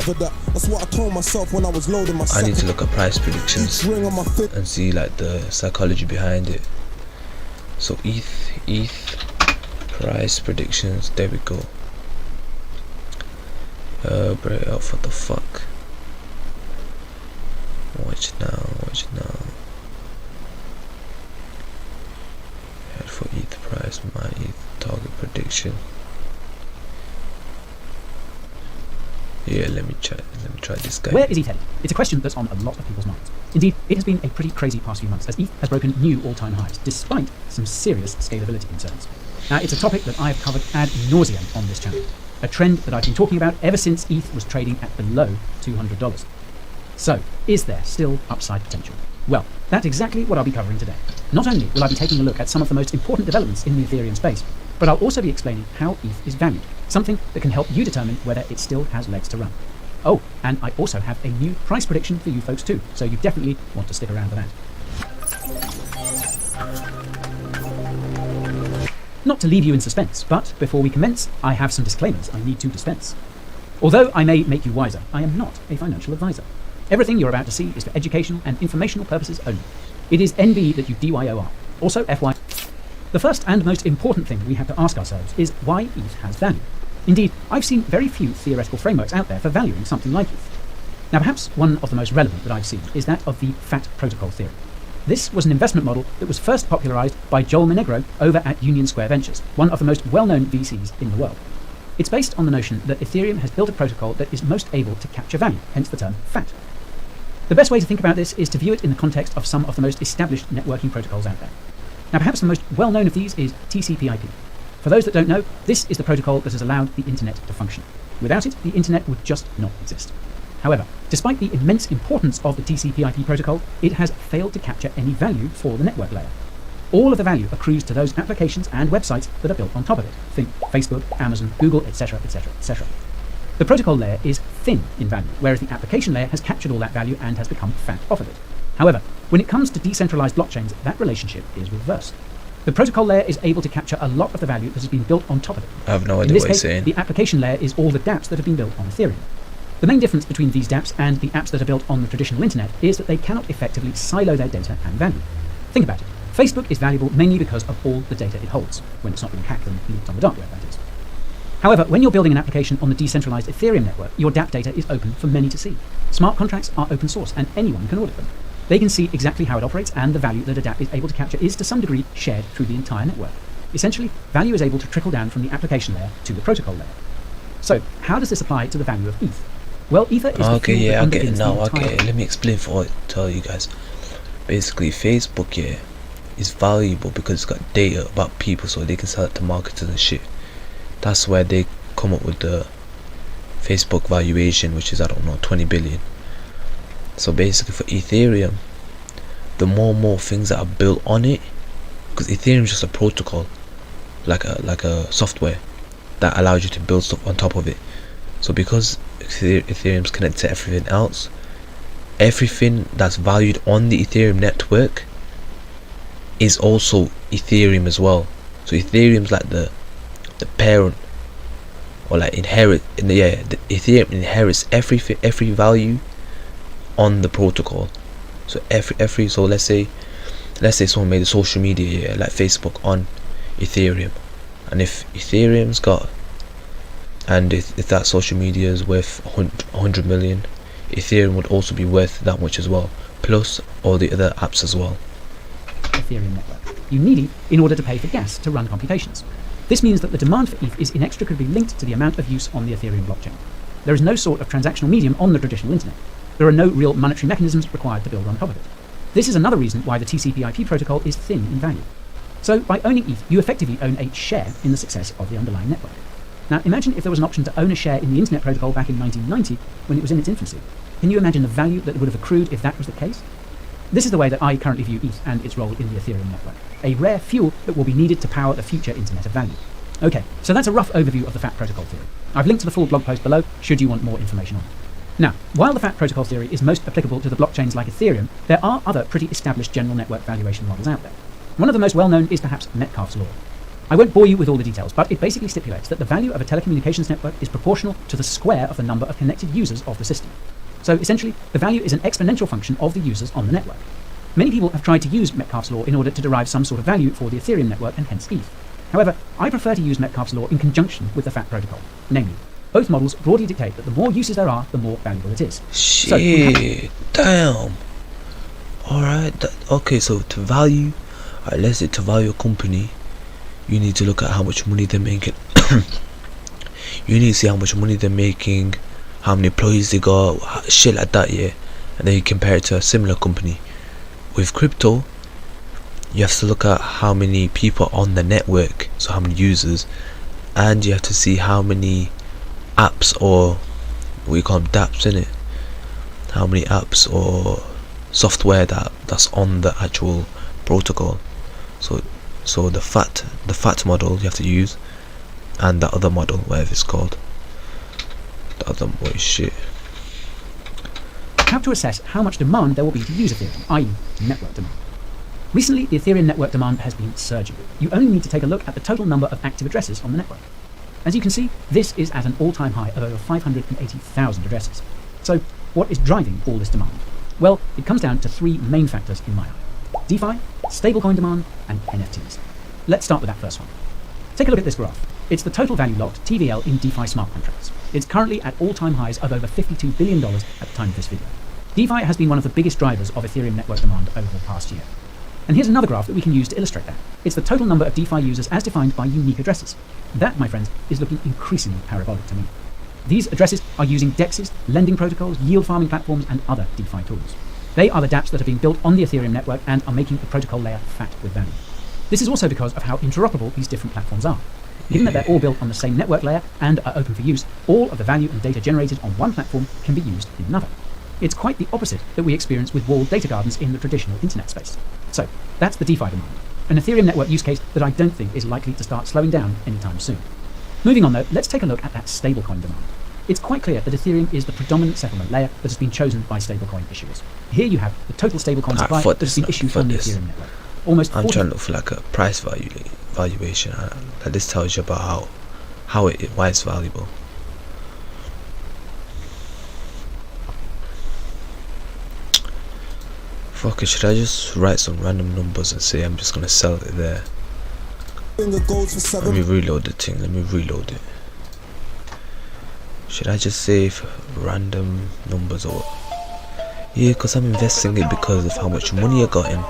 need to look at price predictions and see like the psychology behind it. So ETH price predictions, there we go. Break it up, what the fuck. Watch now. Head for ETH price, my ETH target prediction. Yeah, let me try this guy. Where is ETH headed? It's a question that's on a lot of people's minds. Indeed, it has been a pretty crazy past few months as ETH has broken new all-time highs, despite some serious scalability concerns. Now, it's a topic that I've covered ad nauseum on this channel. A trend that I've been talking about ever since ETH was trading at below $200. So, is there still upside potential? Well, that's exactly what I'll be covering today. Not only will I be taking a look at some of the most important developments in the Ethereum space, but I'll also be explaining how ETH is valued, something that can help you determine whether it still has legs to run. Oh, and I also have a new price prediction for you folks too, so you definitely want to stick around for that. Not to leave you in suspense, but before we commence, I have some disclaimers I need to dispense. Although I may make you wiser, I am not a financial advisor. Everything you're about to see is for educational and informational purposes only. It is NB that you DYOR. Also FY. The first and most important thing we have to ask ourselves is why ETH has value. Indeed, I've seen very few theoretical frameworks out there for valuing something like ETH. Now perhaps one of the most relevant that I've seen is that of the FAT protocol theory. This was an investment model that was first popularized by Joel Monegro over at Union Square Ventures, one of the most well-known VCs in the world. It's based on the notion that Ethereum has built a protocol that is most able to capture value, hence the term FAT. The best way to think about this is to view it in the context of some of the most established networking protocols out there. Now, perhaps the most well-known of these is TCP/IP. For those that don't know, this is the protocol that has allowed the internet to function. Without it, the internet would just not exist. However, despite the immense importance of the TCP/IP protocol, it has failed to capture any value for the network layer. All of the value accrues to those applications and websites that are built on top of it. Think Facebook, Amazon, Google, etc., etc., etc. The protocol layer is thin in value, whereas the application layer has captured all that value and has become fat off of it. However, when it comes to decentralized blockchains, that relationship is reversed. The protocol layer is able to capture a lot of the value that has been built on top of it. I have no In idea this what case, you're saying. the application layer is all the dApps that have been built on Ethereum. The main difference between these dApps and the apps that are built on the traditional internet is that they cannot effectively silo their data and value. Think about it. Facebook is valuable mainly because of all the data it holds, when it's not being hacked and leaked on the dark web, that is. However, when you're building an application on the decentralized Ethereum network, your dApp data is open for many to see. Smart contracts are open source and anyone can audit them. They can see exactly how it operates, and the value that a dApp is able to capture is to some degree shared through the entire network. Essentially, value is able to trickle down from the application layer to the protocol layer. So, how does this apply to the value of ETH? Well, Ether is the Okay, fuel yeah, that I get it underpins now. the entire Okay, let me explain for it. Tell you guys. Basically, Facebook, yeah, is valuable because it's got data about people, so they can sell it to marketers and shit. That's where they come up with the Facebook valuation, which is, I don't know, 20 billion. So basically, for Ethereum, the more and more things that are built on it, because Ethereum is just a protocol, like a software that allows you to build stuff on top of it. So because Ethereum's connected to everything else, everything that's valued on the Ethereum network is also Ethereum as well. So Ethereum's like the parent, or like Ethereum inherits every value on the protocol. So every so let's say someone made a social media, like Facebook, on Ethereum, and if Ethereum's got, and if that social media is worth 100 million, Ethereum would also be worth that much as well, plus all the other apps as well. Ethereum network. You need ETH in order to pay for gas to run computations. This means that the demand for ETH is inextricably linked to the amount of use on the Ethereum blockchain. There is no sort of transactional medium on the traditional internet. There are no real monetary mechanisms required to build on top of it. This is another reason why the TCP/IP protocol is thin in value. So by owning ETH, you effectively own a share in the success of the underlying network. Now imagine if there was an option to own a share in the internet protocol back in 1990 when it was in its infancy. Can you imagine the value that would have accrued if that was the case? This is the way that I currently view ETH and its role in the Ethereum network, a rare fuel that will be needed to power the future internet of value. Okay, so that's a rough overview of the FAT protocol theory. I've linked to the full blog post below should you want more information on it. Now, while the FAT protocol theory is most applicable to the blockchains like Ethereum, there are other pretty established general network valuation models out there. One of the most well-known is perhaps Metcalfe's law. I won't bore you with all the details, but it basically stipulates that the value of a telecommunications network is proportional to the square of the number of connected users of the system. So essentially, the value is an exponential function of the users on the network. Many people have tried to use Metcalfe's law in order to derive some sort of value for the Ethereum network and hence ETH. However, I prefer to use Metcalfe's law in conjunction with the FAT protocol. Namely, both models broadly dictate that the more uses there are, the more valuable it is. Shit, damn. Alright, okay, so to value, let's say to value a company, you need to look at how much money they're making. You need to see how much money they're making, how many employees they got, shit like that, yeah. And then you compare it to a similar company. With crypto, you have to look at how many people on the network, so how many users, and you have to see how many apps, or what you call them, dApps, innit? How many apps or software that's on the actual protocol. So the FAT model you have to use, and the other model, whatever it's called, the other shit. How to assess how much demand there will be to use Ethereum, i.e. network demand. Recently, the Ethereum network demand has been surging. You only need to take a look at the total number of active addresses on the network. As you can see, this is at an all-time high of over 580,000 addresses. So, what is driving all this demand? Well, it comes down to three main factors in my eye: DeFi, stablecoin demand, and NFTs. Let's start with that first one. Take a look at this graph. It's the total value locked, TVL, in DeFi smart contracts. It's currently at all-time highs of over $52 billion at the time of this video. DeFi has been one of the biggest drivers of Ethereum network demand over the past year. And here's another graph that we can use to illustrate that. It's the total number of DeFi users as defined by unique addresses. That, my friends, is looking increasingly parabolic to me. These addresses are using DEXs, lending protocols, yield farming platforms, and other DeFi tools. They are the dApps that are being built on the Ethereum network and are making the protocol layer fat with value. This is also because of how interoperable these different platforms are. Given that they're all built on the same network layer and are open for use, all of the value and data generated on one platform can be used in another. It's quite the opposite that we experience with walled data gardens in the traditional internet space. So, that's the DeFi demand, an Ethereum network use case that I don't think is likely to start slowing down anytime soon. Moving on though, let's take a look at that stablecoin demand. It's quite clear that Ethereum is the predominant settlement layer that has been chosen by stablecoin issuers. Here you have the total stablecoin supply that has been issued on the Ethereum network. Almost I'm trying to look for like a price valuation. Like this tells you about why it's valuable. Fuck it, should I just write some random numbers and say I'm just gonna sell it there? Let me reload the thing, let me reload it. Should I just say random numbers or what? Yeah, because I'm investing it because of how much money I got in.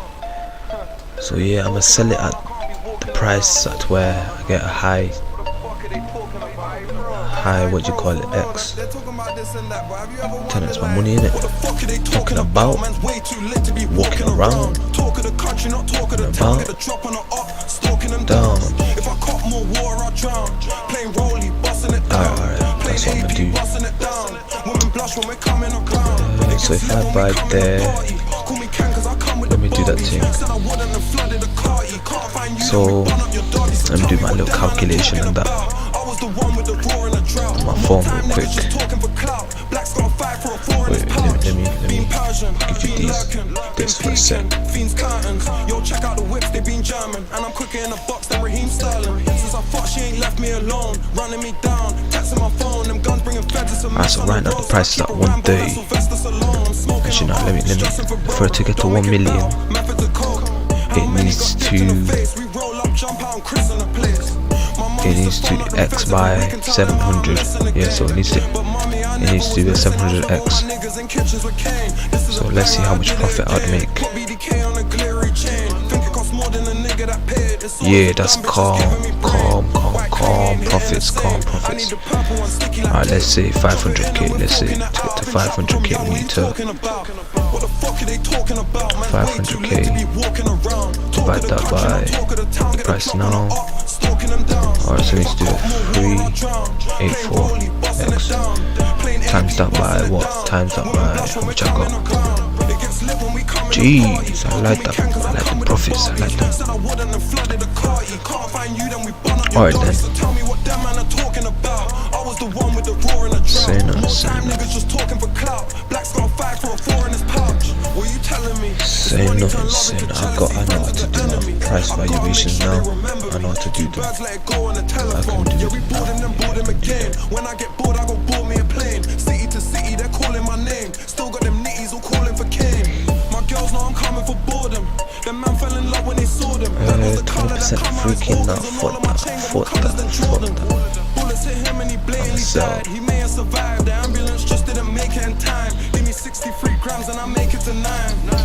So yeah, I'm gonna sell it at the price at where I get a high, what do you call it, X. 10x my money in it. Talking about, walking around, down. Alright, that's what I'm gonna do. So if I buy there, let me do that thing. So let me do my little calculation on that on my phone real quick. Wait, let me give you this for a sec. Alright, so right now the price is at 130. Actually no, let me for it to get to 1 million, it needs to X by 700. Yeah, so it needs to do a 700X. So let's see how much profit I'd make. Yeah, that's calm profits. Alright, let's say 500k. Let's say to get to 500k we need to 500k, divide that by the price now. Alright, so we need to do 384x, times that by what? Times that by how much I got. Jeez, I like that. I like the profits. I like that. Alright then. Say nothing. I know how to do my price valuations now. I know how to do them. I can do them. When I get bored, I go board me a plane. City to city, they're calling my name. Still got them nitties all calling for Kane. My girls know I'm coming for boredom. Them man fell in love when they saw them. 20% freaking now. Fuck that. Bullets hit him and he blamed he died. He may have survived. The ambulance just didn't make it in time. Give me 63 grams and I make it to 9.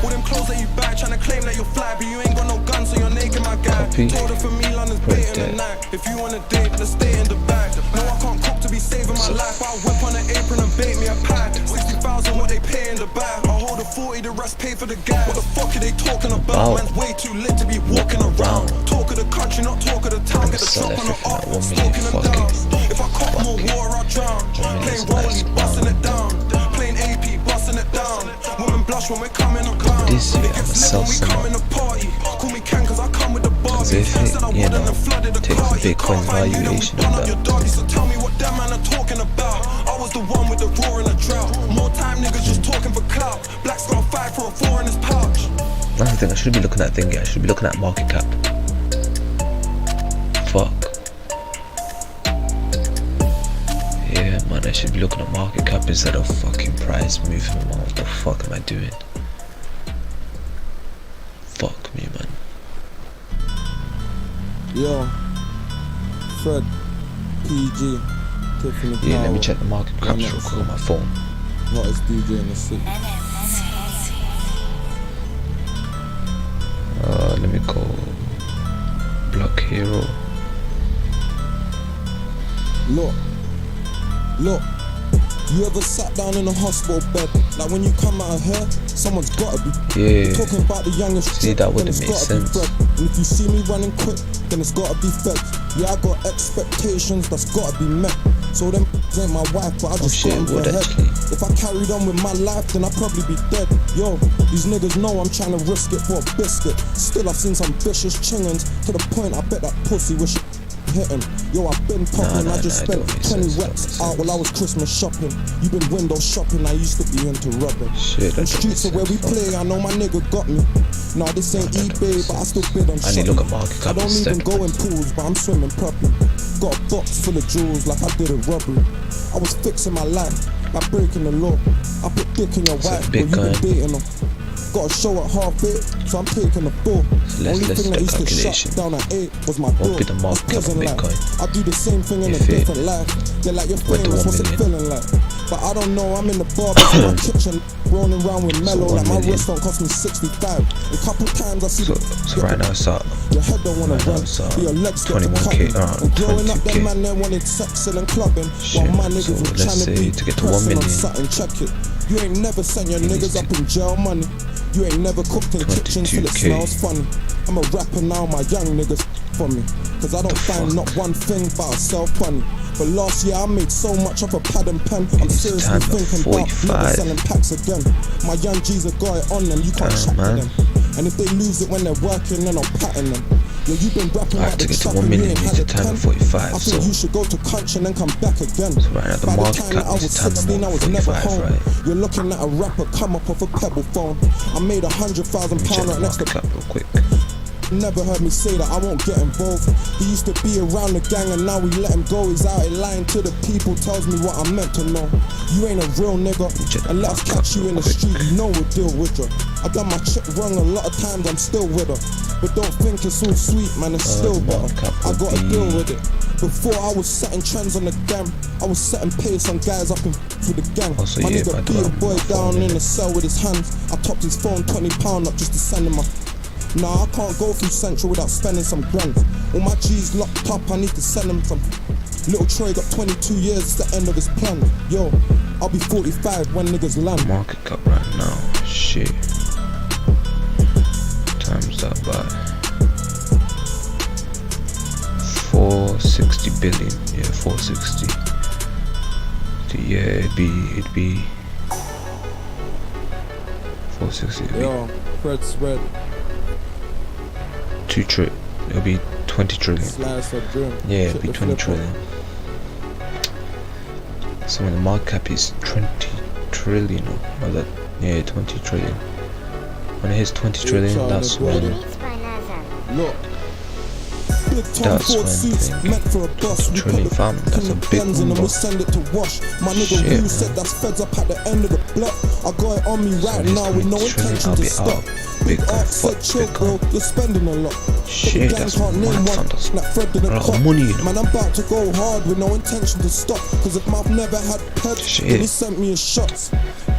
All them clothes that you buy, trying to claim that you're fly, but you ain't got no gun, so you're naked, my guy. Told her for me, London's bait in the night. If you wanna date, let's stay in the bag. No, I can't cook to be saving my life. I'll whip on an apron and bake me a pie. 60,000 what they pay in the bag. I'll hold a 40, the rest pay for the gas. What the fuck are they talking about? Man's way too lit to be walking around. Talk of the country, not talk of the town. Get the shop on the up, smoking them down. If I caught more war, I'll drown. Plain rolling, busting it down. Plain AP, busting it down. Women blush when we're coming on clown. This year I'm sell some. Cause if it, you know, takes a Bitcoin valuation on that. So tell me what that man are talking about. I was the one with the roar in the drought. More time niggas just talking for clout. Black's gonna fight for a 4 in his pouch. That's the thing, I should be looking at thingy, I should be looking at market cap. Fuck. Yeah man, I should be looking at market cap instead of fucking price movement. What the fuck am I doing? Fuck me man. Yo, Fred, PG, Tiffany. Yeah, let me check the market cap real quick on my phone. Hottest DJ in the city. Hero. Look, you ever sat down in a hospital bed? Like when you come out of here, someone's gotta be. Yeah. Talking about the youngest. See, that wouldn't make sense. And if you see me running quick, then it's gotta be fed. Yeah, I got expectations that's gotta be met. So them ain't my wife, but I just got into her head. If I carried on with my life, then I'd probably be dead. Yo, these niggas know I'm trying to risk it for a biscuit. Still, I've seen some vicious chingins to the point I bet that pussy wish hitting. Yo, I've been popping, I just spent 20 reps out while I was Christmas shopping. You been window shopping, I used to be into rubbing. The streets are where we play, I know my nigga got me. Nah, this ain't eBay, but I still bid on shit. I don't even go in pools, but I'm swimming properly. Got a box full of jewels like I did a robbery. I was fixing my life, like breaking the law. I put dick in your wife, but you been dating her. Got a show at half 8, so I'm taking the ball. Only thing that used to shut down at 8 was my door. That's prison life. I do the same thing in a different life. They're like, you're famous, what's it feeling like? But I don't know, I'm in the bar in my kitchen, rolling around with mellow, like my wrist don't cost me 65. A couple times I see so right now it's up. Your head don't wanna run, your legs get to cutting. And growing up, them man they wanted sexing and clubbing, while my niggas were trying to be pressing on something. Check it. You ain't never sent your niggas up in jail money. You ain't never cooked in kitchen till it smells funny. I'm a rapper now, my young niggas for me. Cause I don't find not one thing about myself funny. But last year I made so much off a pad and pen. I'm seriously thinking about never selling packs again. My young G's have got it on them, you can't chat to them. And if they lose it when they're working, then I'll pattern them. Yo, you been rapping like the trap and you ain't had a 10. I think you should go to country and then come back again. Right now the By the market time that I was 16, I was never home. You're looking at a rapper come up off a pebble phone. I made £100,000 right next to real quick. Never heard me say that I won't get involved. He used to be around the gang and now we let him go. He's out here lying to the people, tells me what I'm meant to know. You ain't a real nigga, and let us catch you in the street, you know we'll deal with you. I done my shit wrong a lot of times, I'm still with her. But don't think it's all sweet, man, it's still better. I gotta deal with it. Before I was setting trends on the gram, I was setting pace on guys up in with the gang. My nigga beat a boy down in the cell with his hands. I topped his phone £20 up just to send him my. Nah, I can't go through Central without spending some grand. All my G's locked up, I need to send them some. Little Troy got 22 years, it's the end of his plan. Yo, I'll be 45 when niggas land. Market cap right now, shit. Times that by 460 billion, yeah, 460. Yeah, it'd be 460. Yo, Fred spread. 2 trillion. It'll be 20 trillion. Yeah, it'll be 20 trillion. So when the market cap is 20 trillion, or that, yeah, 20 trillion. When it hits 20 trillion, that's when. Look. Big Tom Ford suits meant for a bus. We put the in the Benz and then we send it to wash. My nigga Rue said that's feds up at the end of the block. I got it on me right now with no intention to stop. Big Art said chill bro, you're spending a lot. Shit, that's can't name one that Fred didn't cop. Man, I'm about to go hard with no intention to stop. Cause if Mouth never had pets, then he sent me his shots.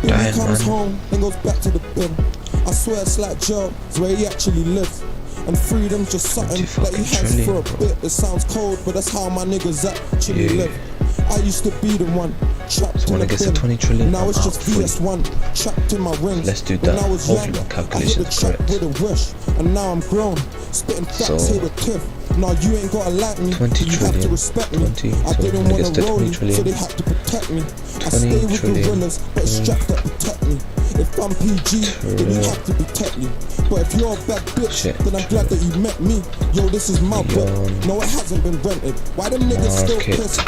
Billy comes home, then goes back to the bin. I swear it's like jail, it's where he actually lives. And freedom's just something that he has for a bit. It sounds cold, but that's how my niggas actually live. I used to be the one trapped in the bin. 20 trillion, now it's just VS1 trapped in my rings. Let's do that. When I was young, I hit the track with a wish, and now I'm grown, spitting facts here with Tiff. Now you ain't gotta like me, you have to respect me. I didn't wanna roll you, so they had to protect me. I stay with gorillas, but it's strapped that protect me. If I'm PG, then you have to protect me. But if you're a bad bitch, then I'm glad that you met me. Yo, this is my book. No, it hasn't been rented. Why them niggas still pissed?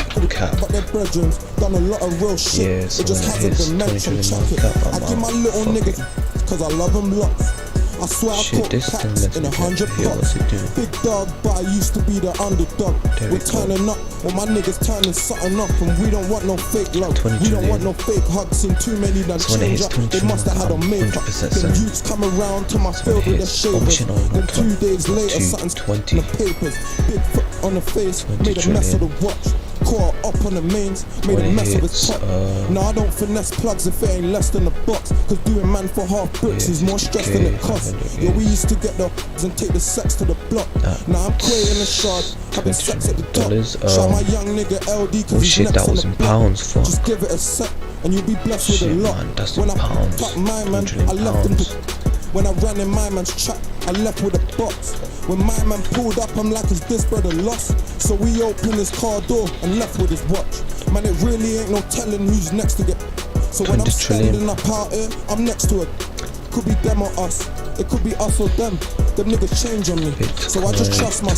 But their brethren done a lot of real shit. It just hasn't been mentioned. Check it. I give my little niggas, cause I love them lots. I swear I caught packs in 100 pots. Big dog, but I used to be the underdog. We're turning up when my niggas turning something up. And we don't want no fake love. We don't want no fake hugs. Seen too many done change up. They must have had a makeup. Then youths come around to my field with their shavers. Then 2 days later something's in the papers. Big foot on the face, made a mess of the watch. caught up on the mains, made a mess of his top. Nah, I don't finesse plugs if it ain't less than a box. Cause doing man for half bricks is more stress than it costs. Yo, we used to get the and take the sex to the block. Now I'm quaying the shard, having sex at the top. Shout my young nigga LD cause he's next that on was the in block. pounds, fuck. Just give it a sec and you'll be blessed with a Shit, lot. man, that's When in I pounds. fucked my man, I left him to. When I ran in my man's trap, I left with a box. When my man pulled up, I'm like, is this brother lost? So we opened his car door and left with his watch. Man, it really ain't no telling who's next to get. So when I'm standing up out here, I'm next to it. Could be them or us. It could be us or them. Them niggas change on me. So I just trust my.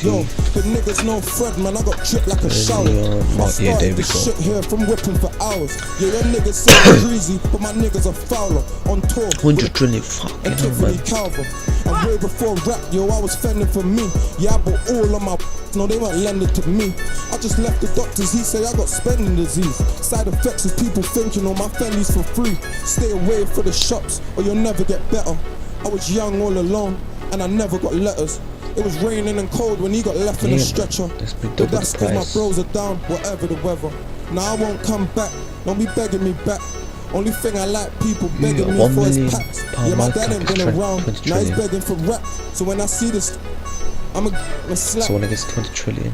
Yo, the niggas no Fred, man. I got dripped like a shower. I started this shit here from whipping for hours. Yeah, your niggas say I'm greasy, but my niggas are fouler. On tour. 100 trillion, fucking hell, man. Calvin. And way before rap, yo, I was fending for me. Yeah, I bought all of my. No, they weren't lending to me. I just left the doctors, he say I got spending disease. Side effects is people thinking all my family's for free. Stay away from the shops or you'll never get better. I was young all alone and I never got letters. It was raining and cold when he got left in a stretcher. But that's cause my bros are down, whatever the weather. Now I won't come back, don't be begging me back. Only thing I like people begging me for is packs. Yeah, my dad ain't been around, now he's begging for rap. So when I see this, I'm a slap. So when it gets 20 trillion,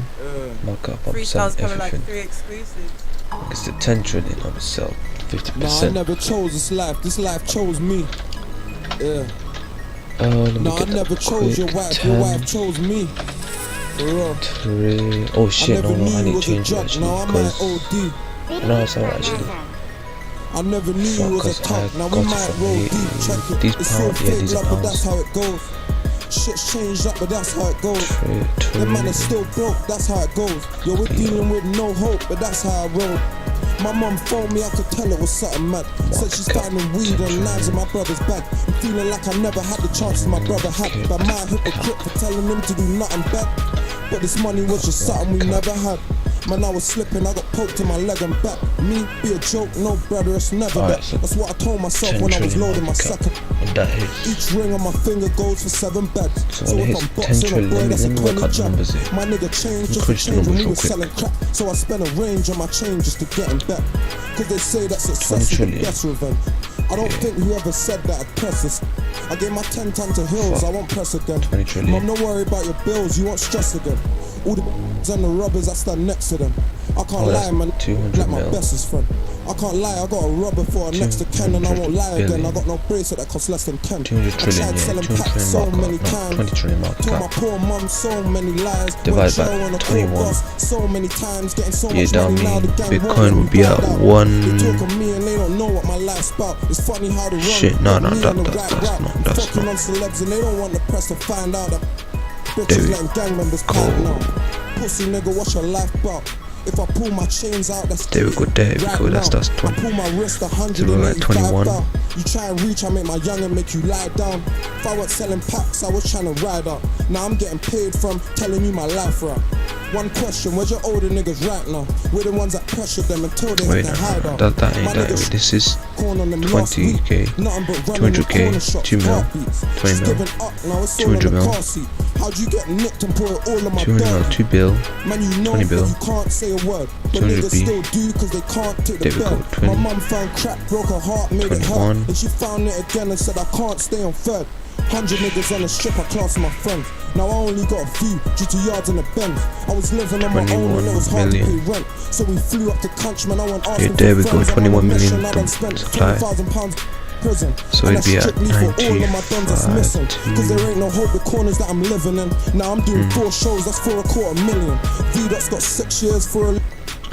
mark up, I'm Freestyle's selling coming like everything. 3 exclusives. It gets to 10 trillion, I'm sell 50%. Nah, I never chose this life chose me. Yeah. Let me Nah, I get that never chose your quick. wife, 10, your wife chose me. For real. 3. Oh shit, I never no, knew I you need was to a change it drug, actually. now I might OD. No, it's alright actually. I never knew you was a Because I top, now we got it might from roll here. deep, check it. These It's still pounds, yeah, fake these are love, but that's pounds. how it goes. Shit's changed up, but that's how it goes. 3, The man is still broke, that's how it goes. Yo, we're dealing with no hope, but that's how I roll. My mum phoned me, I could tell it was something mad. Said she's finding weed and knives in my brother's bag. I'm feeling like I never had the chances my brother had. But my hypocrite for telling him to do nothing bad. But this money was just something we never had. Man, I was slipping, I got poked in my leg and back. Me, be a joke, no brother, it's never that. So That's what I told myself when I was loading my second. That hits. Each ring on my finger goes for 7 beds. So when it hits 10 trillion, let me work out the numbers here. My nigga changed just to Increase the change when numbers we real was quick. selling crack. So I spent a range on my chain just to get him back. Cause they say that success 20 is the trillion. best revenge. I don't think whoever said that I'd press this. I gave my 10 ton to Hills, I won't press again. 20 trillion. Mom, don't worry about your bills, you won't stress again. All the and the rubbers, I stand next to them. I can't lie, man, 200 like my mil. bestest friend. I can't lie, I got a rubber for her next to Ken and I won't lie again. billion. I got no bracelet that costs less than 10. 200 I trillion, tried yeah, selling 200 packs so trillion many mark up, times. 20 trillion mark Told my up. poor mum so many lies. Divide Went by jail on a 21. cold bus so many times, getting so Yeah, much that money now the mean gang Bitcoin won't would be let at me buy that. one- They talk of me and they don't know what my life's about. It's funny how the Shit, wrong no, get no, me that- on the that- right that's route. not- that's Fucking not. on celebs and they don't want the press to find out that There bitches we letting gang members pipe now. Pussy nigga, what's your life about? If I pull my chains out, that's There we go, there we right go, that's now. 20. I pull my wrist So we're at 185 21. down. You try and reach, I make my youngin' make you lie down. If I weren't selling packs, I was trying to ride up. Now I'm getting paid from telling you my life right. One question, where's your older niggas right now? We're the ones that pressured them until they Wait, had to no, hide no, out. that ain't My that. niggas This is corn on them last week. 20k, Nothing but running the 200k, corner shops, 2 mil, heartbeats. 20 She's mil, giving up, now it's all on 200 the mil, car seat. How'd you get nicked and put it all on my 200 mil, dog? 2 bill, Man, you know 20 that bill, you can't say a word, but 200 niggas B. still do cause they can't take the There we go, bell. 20. My mum found crack, broke her heart, made it 21. hurt, and she found it again and said I can't stay on third. 100 niggas on the strip, I class my friends. Now I only got a few due to yards in the Benz. I was living on my own and it was hard to pay rent. So we flew up to country, man, I went asking Yeah, there for we go, friends. I'm on a 21 mission, million I done spent supply. £20,000 prison. So And it'd be that's at strictly for all of my dons that's 95 missing. Cause there to- ain't no hope, the corners that I'm living in. Now I'm doing 4 shows, that's for $250,000. V-Dot's got 6 years for a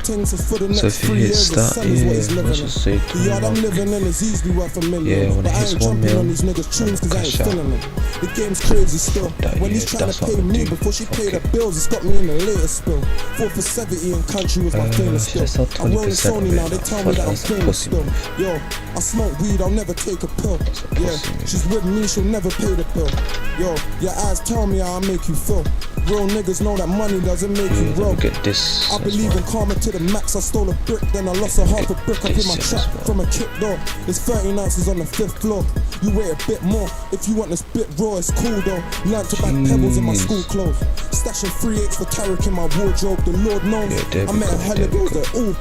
things for the So next if 3 you hit years, the start, sun is what he's yeah, living let's in. just say The yard I'm 21. living in is easily worth $1 million. Yeah, when but it I hits ain't 1 jumping mil, on these niggas' tunes cause I ain't cash out. feeling them. The game's crazy still. That, When yeah, he's trying that's to what pay we me do. before she paid her Okay. bills, it's got me in the latest spill. 4 for 70 in country was my famous skill. let's sell I'm rolling 20% Sony of it now, they now. tell me that I'm That's a famous pussy still. move. Yo, I smoke weed, I'll never take a pill. a Yeah, pussy move. she's with me, she'll never pay the bill. Yo, your eyes tell me how I make you feel. Real niggas know that money doesn't make you Yeah, real. let me get this I as believe well. in karma till to the max, I stole a brick, then I lost a half a brick up in my trap from a kick door. There's 13 ounces on the 5th floor. You weigh a bit more. If you want this bit raw, it's cool though. Learned to buy pebbles in my school clothes. Stashing 3/8 for Tarek in my wardrobe. The Lord knows. I met a hella girls that ooh,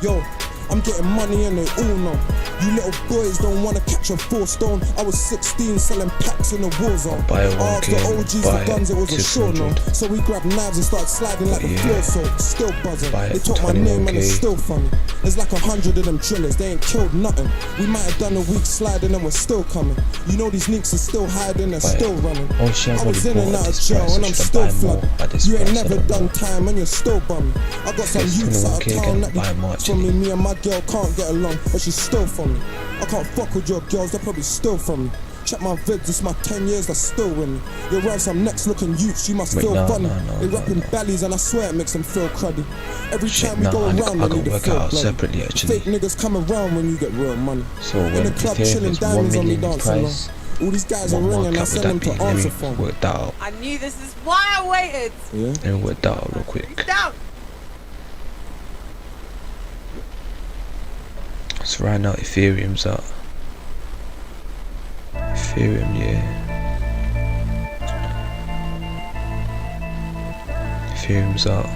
yo, I'm getting money and they all know. You little boys don't wanna catch a 4 stone. I was 16 selling packs in the war zone. I asked the OGs for guns, it was a sure no. So we grabbed knives and started sliding like the floor, so still buzzing. They took my name and it's still funny. There's like 100 of them drillers, they ain't killed nothing. We might have done a week sliding and we're still coming. You know these nicks are still hiding and still running. I was in and out of jail and I'm still flooded. You ain't never done time and you're still bumming. I got some youths out of town that be from me and my girl can't get along, but she's still from me. I can't fuck with your girls, they're probably still from me. Check my vids, it's my 10 years, that's still with me. You're around some next looking youths, you must feel funny. They rapping bellies and I swear it makes them feel cruddy. Every time we go around, they need to feel bloody. Fake niggas come around when you get real money. So in the club chilling, diamonds on me dancing along. All these guys are ringing, I send them to answer phone. I knew this is why I waited. Yeah? Let me work that out real quick. Down. So right now Ethereum's up. Ethereum, yeah. Ethereum's up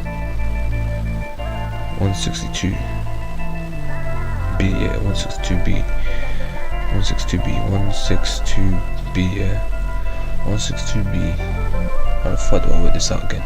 162 B, yeah, 162B, 162B, 162B, yeah, 162B. How the fuck do I work this out again?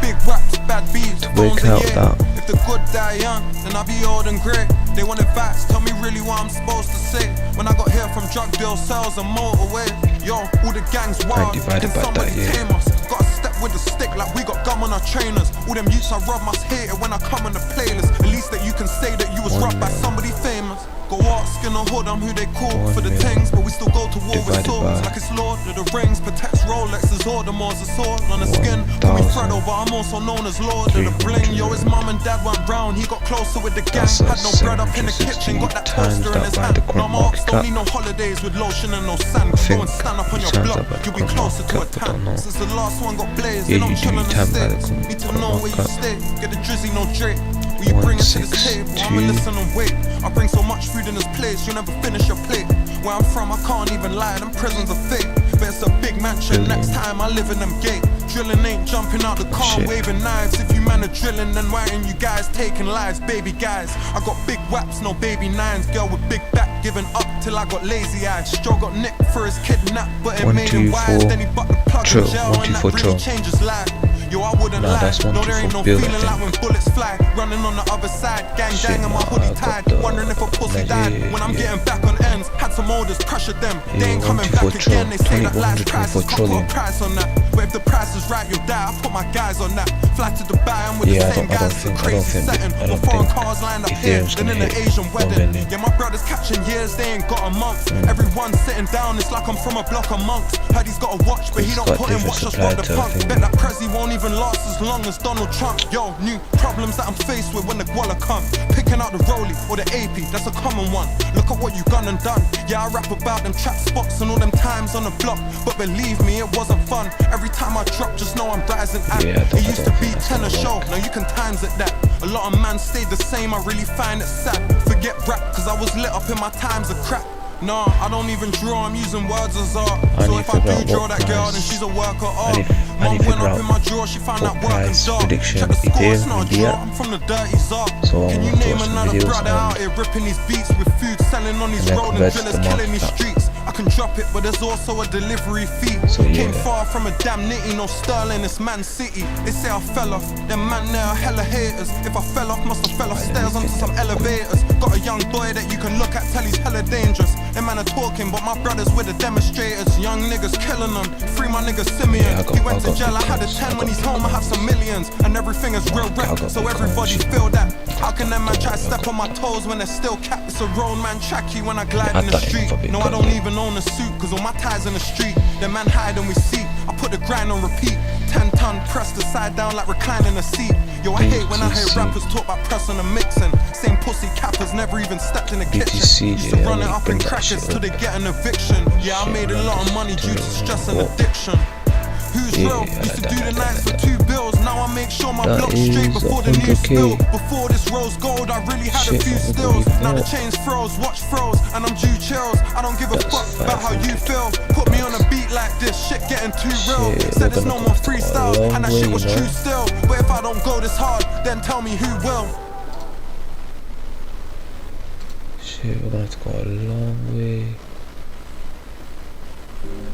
Big raps, bad beats, To work out that. If the good die young, then I'll be old and grey. They want advice, tell me really what I'm supposed to say. When I got here from drug deal sales and motorway, yo, all the gangs wild, can somebody tame us? Gotta step with the stick like we got gum on our trainers. All them youths I rob must hate it when I come on the playlist. At least that you can say that you was robbed by somebody famous. Go ask in the hood, I'm who they call for the things, but we still go to war with swords like it's Lord of the Rings. Protects Rolexes, Audemars, a sword on the skin. Call me Fredo, but I'm also known as Lord of the Bling. Yo, his mum and dad went round, he got closer with the gang. Had no bread up in the kitchen, got that toaster in his hand. No marks, don't need no holidays with lotion and no sand. Go and stand up on your block, you'll be closer to a tan. Since the last one got blazed, then I'm chilling the sticks. Need to know where you stay, get the drizzy, no Drake. You bring it to this table, I'ma listen and wait. I bring so much food in this place, you'll never finish your plate. Where I'm from, I can't even lie, them prisons are fake. But it's a big mansion, next time I live in them gate. Drilling ain't jumping out the car, waving knives. If you man are drilling, then why ain't you guys taking lives? Baby guys, I got big waps, no baby nines. Girl with big back, giving up till I got lazy eyes. Joe got nicked for his kidnap, but it made him wise. Then he butt the plug in jail, and that really changed his life. Yo, I wouldn't lie, no there ain't no feeling like when bullets fly. Running on the other side, gang and my hoodie tied. Wondering if a pussy died. When I'm getting back on ends, had some orders, pressured them. They ain't coming back again, they say that life's prices, got a price on that. But if the price is right, you'll die, I put my guys on that. Fly to Dubai, I'm with the same guys, it's a crazy setting. All foreign cars lined up here, then in the Asian wedding. Yeah, my brother's catching years, they ain't got a month. Everyone's sitting down, it's like I'm from a block of monks. Heard he's got a watch, but he don't put in watch, just what the punk. Bet that Prezi won't even last as long as Donald Trump. Yo, new problems that I'm faced with when the guala come. Picking out the rollie or the AP, that's a common one. Look at what you gone and done. Yeah, I rap about them trap spots and all them times on the block, but believe me, it wasn't fun. Every time I drop, just know I'm rising up. It used to be 10 a show, now you can times it that. A lot of man stayed the same, I really find it sad. Forget rap, cause I was lit up in my times of crap. Nah, I don't even draw, I'm using words as art. So if I do draw that girl, then she's a work of art. Mom went up in my drawer, she found that work and dark. Check the score, it's not a draw, I'm from the dirty czar. Can you name another brother out here ripping these beats with food, selling on these rolling drillers, killing these streets? I can drop it, but there's also a delivery fee. Came far from a damn nitty, no Sterling, it's Man City. They say I fell off, them man there are hella haters. If I fell off, must have fell off stairs onto some elevators. Got a young boy that you can look at, tell he's hella dangerous. Them man are talking, but my brothers with the demonstrators. Young niggas killing them, free my nigga Simeon. He went to jail, I had a 10, when he's home I have some millions. And everything is real rap, so everybody feel that. How can them man try to step on my toes when they're still capped? It's a road man tracky when I glide in the street. No, I don't even own a suit, cause all my ties in the street. Them man hide and we see, I put the grind on repeat. 10-ton pressed the side down like reclining a seat. Yo, I hate when I hear rappers talk about pressing and mixing. Same pussy cappers never even stepped in the kitchen. Used to run it up in crackers till they get an eviction. Yeah, I made a lot of money due to stress and addiction. Who's Yeah, real? I Used to like do that, the I like nights that, for 2 bills. Now I make sure my That block's straight is before the new 100K. spill. Before this rose gold, I really had a Shit, few man, look stills. what we Now the got. chains froze, watch froze, and I'm due chills. I don't give a That's fuck about how you 500. feel. Put me on a beat like this, shit getting too real. Shit, Said we're there's gonna no go more for a freestyle, long and that way, shit was you know? true still. But if I don't go this hard, then tell me who will. Shit, we're gonna have to go a long way.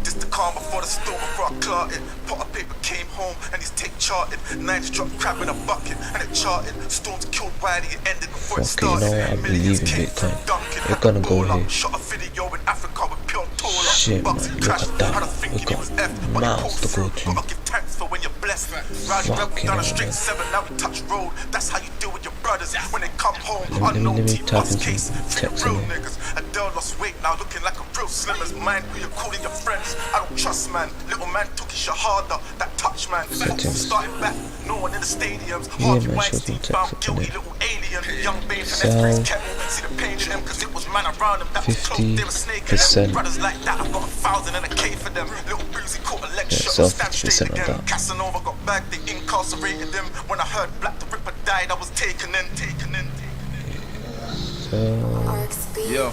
Just the calm before the storm, before I clot it. Pot of paper came home and his tape charted. Nights dropped crab in a bucket and it charted. Storms killed Wiley, it ended before it Fuck it, you know started. what, I Millions believe in came big from time. Duncan, We're had gonna the go ball up. here. Shot a video in Africa with pure taller. Shit, man, Bugsy look crashed, at that. had a We thinking got he was F, but he miles pulled to go through. to. Gotta give thanks for when you're blessed. Rowdy rebel Fucking down a hell, straight man. 7, now we touch road. That's how you deal with your brothers when they come home. Let me Unknown T type bus in some case, free text real in there. niggas. Adele lost weight, now looking like a real slim as mine. Who you calling your friends? I don't trust, man. Little man took his shahada, that touch, man. Football Settings. started back, no one in the stadiums. Yeah, Harvey man, show Weinstein some found text up in guilty, there. little alien. Young babe and Sell Esprit kettle. See the pain in them, cause it was man around them that was close. They were snaking 50%. them. Brothers like that, I got 1,000 and a K for them. Little Boozy caught a leg Yeah, shot, sell stand 50% straight of again. that. Casanova got bagged, they incarcerated him. When I heard Black the Ripper died, I was taken in. Yo.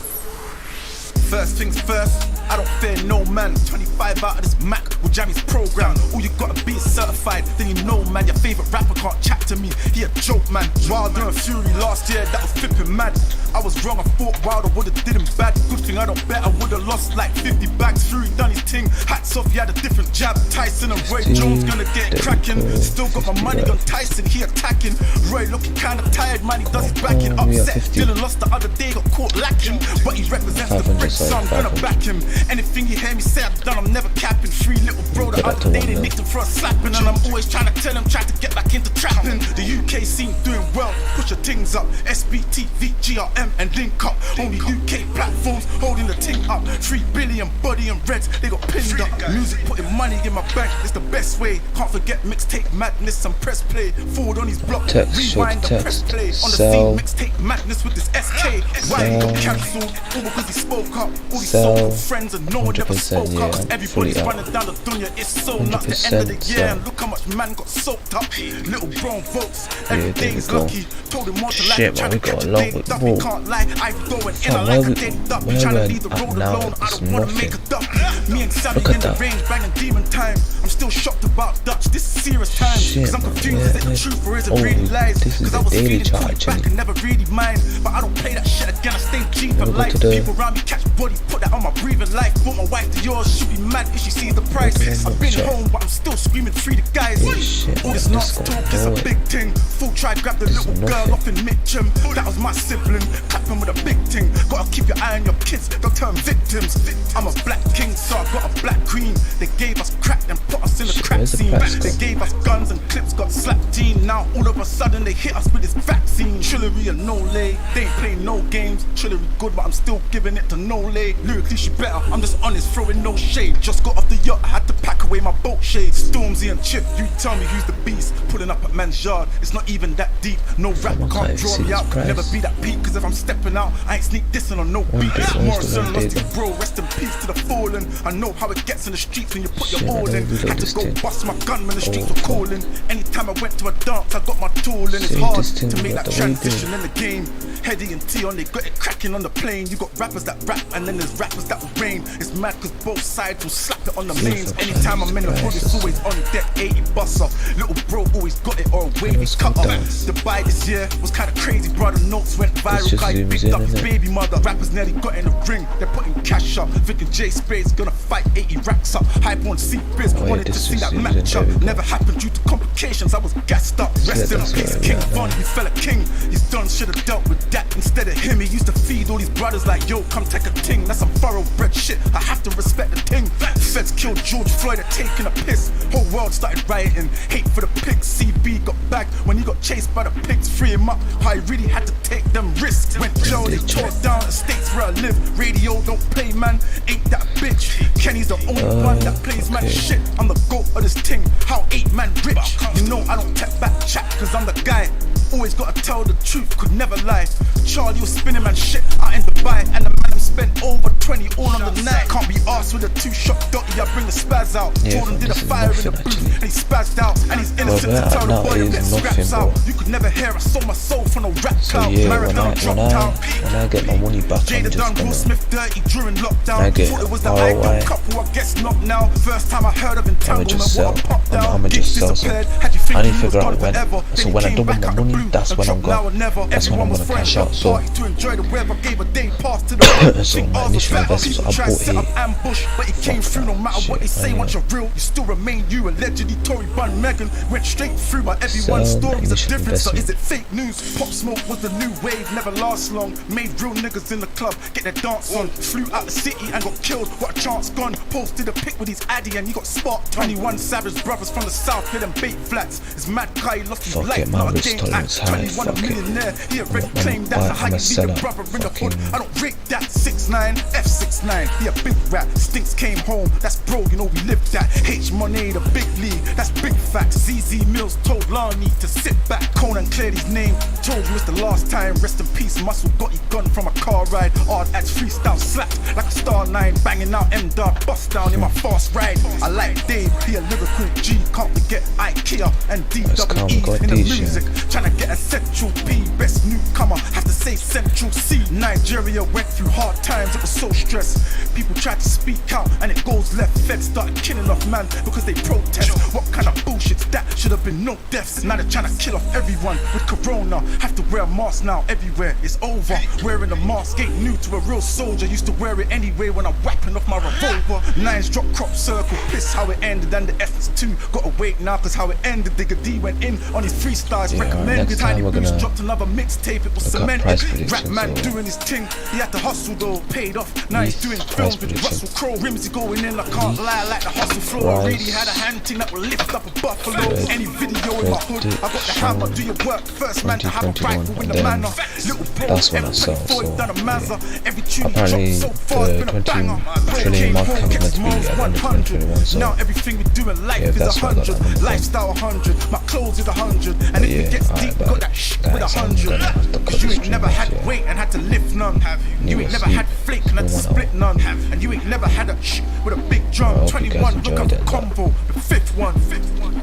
First things first, I don't fear no man. 25 out of this Mac will jam his program. All you gotta be is certified, then you know, man. Your favorite rapper can't chat to me, he a joke, man. Wilder and Fury last year, that was flipping mad. I was wrong, I thought Wilder would've did him bad. Good thing I don't bet I would've lost like 50 bags. Fury done his thing, hats off, he had a different jab. Tyson and Roy Jones gonna get it cracking. Still got my money on Tyson, he attacking. Roy looking kinda tired, man, he does his backing. we are Upset, 50. Dylan lost the other day, got caught lacking. But he represents the 500, bricks, so I'm sorry, gonna 500. back him. Anything you hear me say, I've done, I'm never capping. Free little bro the Put that other to day, one they mil. nicked him for a slapping. And I'm always trying to tell him, try to get back into trapping. The UK scene doing well, push your things up. SBTV, GRM and Link Up. Only UK platforms holding the thing up. 3 billion body and reds, they got pinned up. Music putting money in my bank, it's the best way. Can't forget mixtape madness and press play. Forward on his block, Text, rewind show and press text. play. On the Sell. scene, mixtape madness with this SK. Why he got cancelled? All because he spoke up. All these so-called friends and no one ever 100%, spoke yeah, up. I'm Everybody's fully out. running down the dunya, it's so nuts. The end of the 100% year, and so. look how much man got soaked up. Little brown votes, Yeah, every there we day's go. lucky. Told him more to Shit, like, trying man, to we got catch a a long day way. duck. Whoa. He can't lie, I'm going in Fam, like where a daily duck. where Trying to we're leave the at road now alone, I is don't wanna make a nothing. duck. Me and Sally Look at in the that. range, banging demon time. I'm still shocked about Dutch, this is serious times. Shit, Cause I'm man, confused, where- is it the where- truth or is it oh, really lies? this is Cause the I was daily feeling chart, back actually. and never really mind. But I don't play that shit again, I stay G for Let me go life. to the- People around me catch bodies, put that on my breathing life. Bought my wife to yours, she'll be mad if she sees the price. I've been Check. home, but I'm still screaming free the guys. Holy shit, All this man, nonsense this talk guy, is a no way. big thing. Full try grab the This little is girl nothing. off in Mitcham. That was my sibling, clapping with a big thing. Gotta keep your eye on your kids, they'll turn victims. I'm a black king, so I got a black queen. They gave us crack and put us in the Shit, crack where's the scene. price They gone? gave us guns and clips, got slapped gene. Now all of a sudden they hit us with this vaccine. Trillery and no lay, they ain't playing no games. Trillery good, but I'm still giving it to no lay. Lyrically she better, I'm just honest, throwing no shade. Just got off the yacht, I had to pack away my boat shades. Stormzy and Chip, you tell me who's the beast. Pulling up at man's yard, it's not even that deep. No rapper I can't can't draw see me this out, price. never be that peak. Cause if I'm stepping out, I ain't sneak dissing on no beat. bit, where's the Morrison one lost day his bro, rest in peace to the fallen. I know how it gets in the streets when you put Shit, your man, all let in. me reload Had to this go thing. bust my gun when the streets Oh, were calling. Anytime I went to a dance, I got my tool in. It's Save hard this thing, to make what that the way you transition doing? in the game. Heady and Tion, they got it cracking on the plane. You got rappers that rap and then there's rappers that will rain. It's mad cause both sides will slap it on the mains. Anytime I'm in the hood, it's always on deck, 80 bus off. Little bro always got it or a wavy Let's cut go off. down. Dubai this year was kinda crazy, brother. Notes went viral, just guy zooms picked in, up his innit? baby mother. Rappers nearly got in the ring, they're putting cash up. Thinking J Spade's gonna fight 80 racks up. Hype on C-Biz, Oh, yeah, wanted to this see is that zooms in, match there up. we go. Never happened due to complications, I was gassed up. Rest in that's peace, where we King are Von, now. he fell a king. He's done, should've dealt with that instead of him. He used to feed all these brothers like, yo, come take a ting. That's some thoroughbred shit, I have to respect the ting. Feds killed George Floyd at taking a piss. Whole world started rioting, hate for the pigs. CB got bagged when he got chased by the pigs. Free him up, how he really had to take them risks. Went jail, they tore down the states where I live. Radio don't play, man, ain't that bitch. Kenny's the only one that plays man shit. I'm the goat of this ting, how 8 man rich. You know I don't take back chat, cause I'm the guy. Always gotta tell the truth, could never lie. Charlie was spinning man shit out in Dubai, and the man spent over 20 all on the night. Can't be arsed with a 2-shot dotty, I've bring the spaz out. Yeah, Jordan did a this is fire in the nothing, booth, actually. and he spazzed out, and he's innocent where to I'm tell the now boy to is get nothing, scraps out. bro. You could never hear I sold my soul for no rap So clout. yeah, Maradona dropped out. when I get my money back, I'm Jada just done Will gonna Smith dirty during lockdown. I get Thought it was the ROI. ideal couple, I guess not now. First time I heard of entanglement, just sell. what I popped down. I'ma just Gigs sell some. disappeared, had you I thinking need to you was figure out gone when. forever. So Then when you I came double back my out the money, blue that's and when I'm dropped now gone. or never. That's when I'm Everyone was gonna framed cash up, out. So party to enjoy the web. I gave a day pass to the so think my ours was initial better. investment, so People I try bought set up it. ambush, but it came through. No matter what they Shit, say, I once know. you're real, you still remain you. Allegedly, Tory Bun Megan went straight through, but everyone's Sell my story's a initial difference. So is investment. it fake news? Pop Smoke was the new wave, never lasts long. Made real niggas in the club get their dance on. Flew out the city and got killed. What a chance gone. Posted a pic with his addy and he got sparked. 21 savage brothers from the south hit them bait flats. His mad guy lost his Fuck life, it, my not a risk game tolerance act. high, 21 a fuck it. millionaire. He already I'm a claimed that's how I'm you a lead seller. a brother in the hood. Fucking- I don't rate that. 6'9", F69. He a big rat. Stinks came home. That's bro, you know we lived that. H Money, the big league. That's big facts. ZZ Mills told Lani to sit back. Conan cleared his name. Told you it's the last time. Rest in peace. Muscle got his gun from a car ride. Hard ads freestyle slapped like a star line. Banging out M-Dub. Bust down in my fast ride. I like Dave. He a lyrical G. Can't forget IKEA and Let's come, we DWE got in the these, music. Tryna get a Central P. Best newcomer. Have to say Central C. Nigeria went through hard times. It was so stressed. People tried to speak out and it goes left. Feds started killing off man because they protest. What kind of bullshit's that? Should have been no deaths. Now they're trying to kill off everyone with corona. Have to wear a mask now everywhere. It's over. Wearing a mask ain't new to a real soldier. Used to wear it anyway when I'm whacking off my revolver. Nines drop crop circle. Piss how it ended and the F2. Gotta wait now cause how it ended. Digga D went in on his freestyles. Yeah, Recommended. next time Tiny we're Boots gonna dropped another mixtape. It was look up price cemented. Rap predictions man or doing his thing. He had to hustle though. Paid off. Now he's doing price films with predictions. Russell Crowe. Rimsey going in. I can't lie like the hustle floor. Already had a hand thing that will lift up a buffalo. Any video in my hood, I got the hammer. Do your work first, man. To have a 2021, rifle in and the then manor. Little bro, that's when I sell, M24 done a so, Mazda. yeah. Every tune Apparently, dropped so far, it's been a the 20 banger. Bro trillion came market home, cap is gets meant to be miles at the end of 100. 2021, so Now everything we do in life yeah, is that's why I got 100. that number. Lifestyle 100. My clothes is 100. And But if yeah, it gets alright, deep, we got that shit with guys, I'm 100. gonna have to cut Cause you this ain't never stream had off, yeah. weight and had to lift none. You ain't never had flake and had to split none. And you ain't never had a with a big I drum. hope you guys 21, look up enjoyed the it. combo. The fifth one.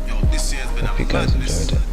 Yo, this year's been Hope you guys enjoyed it.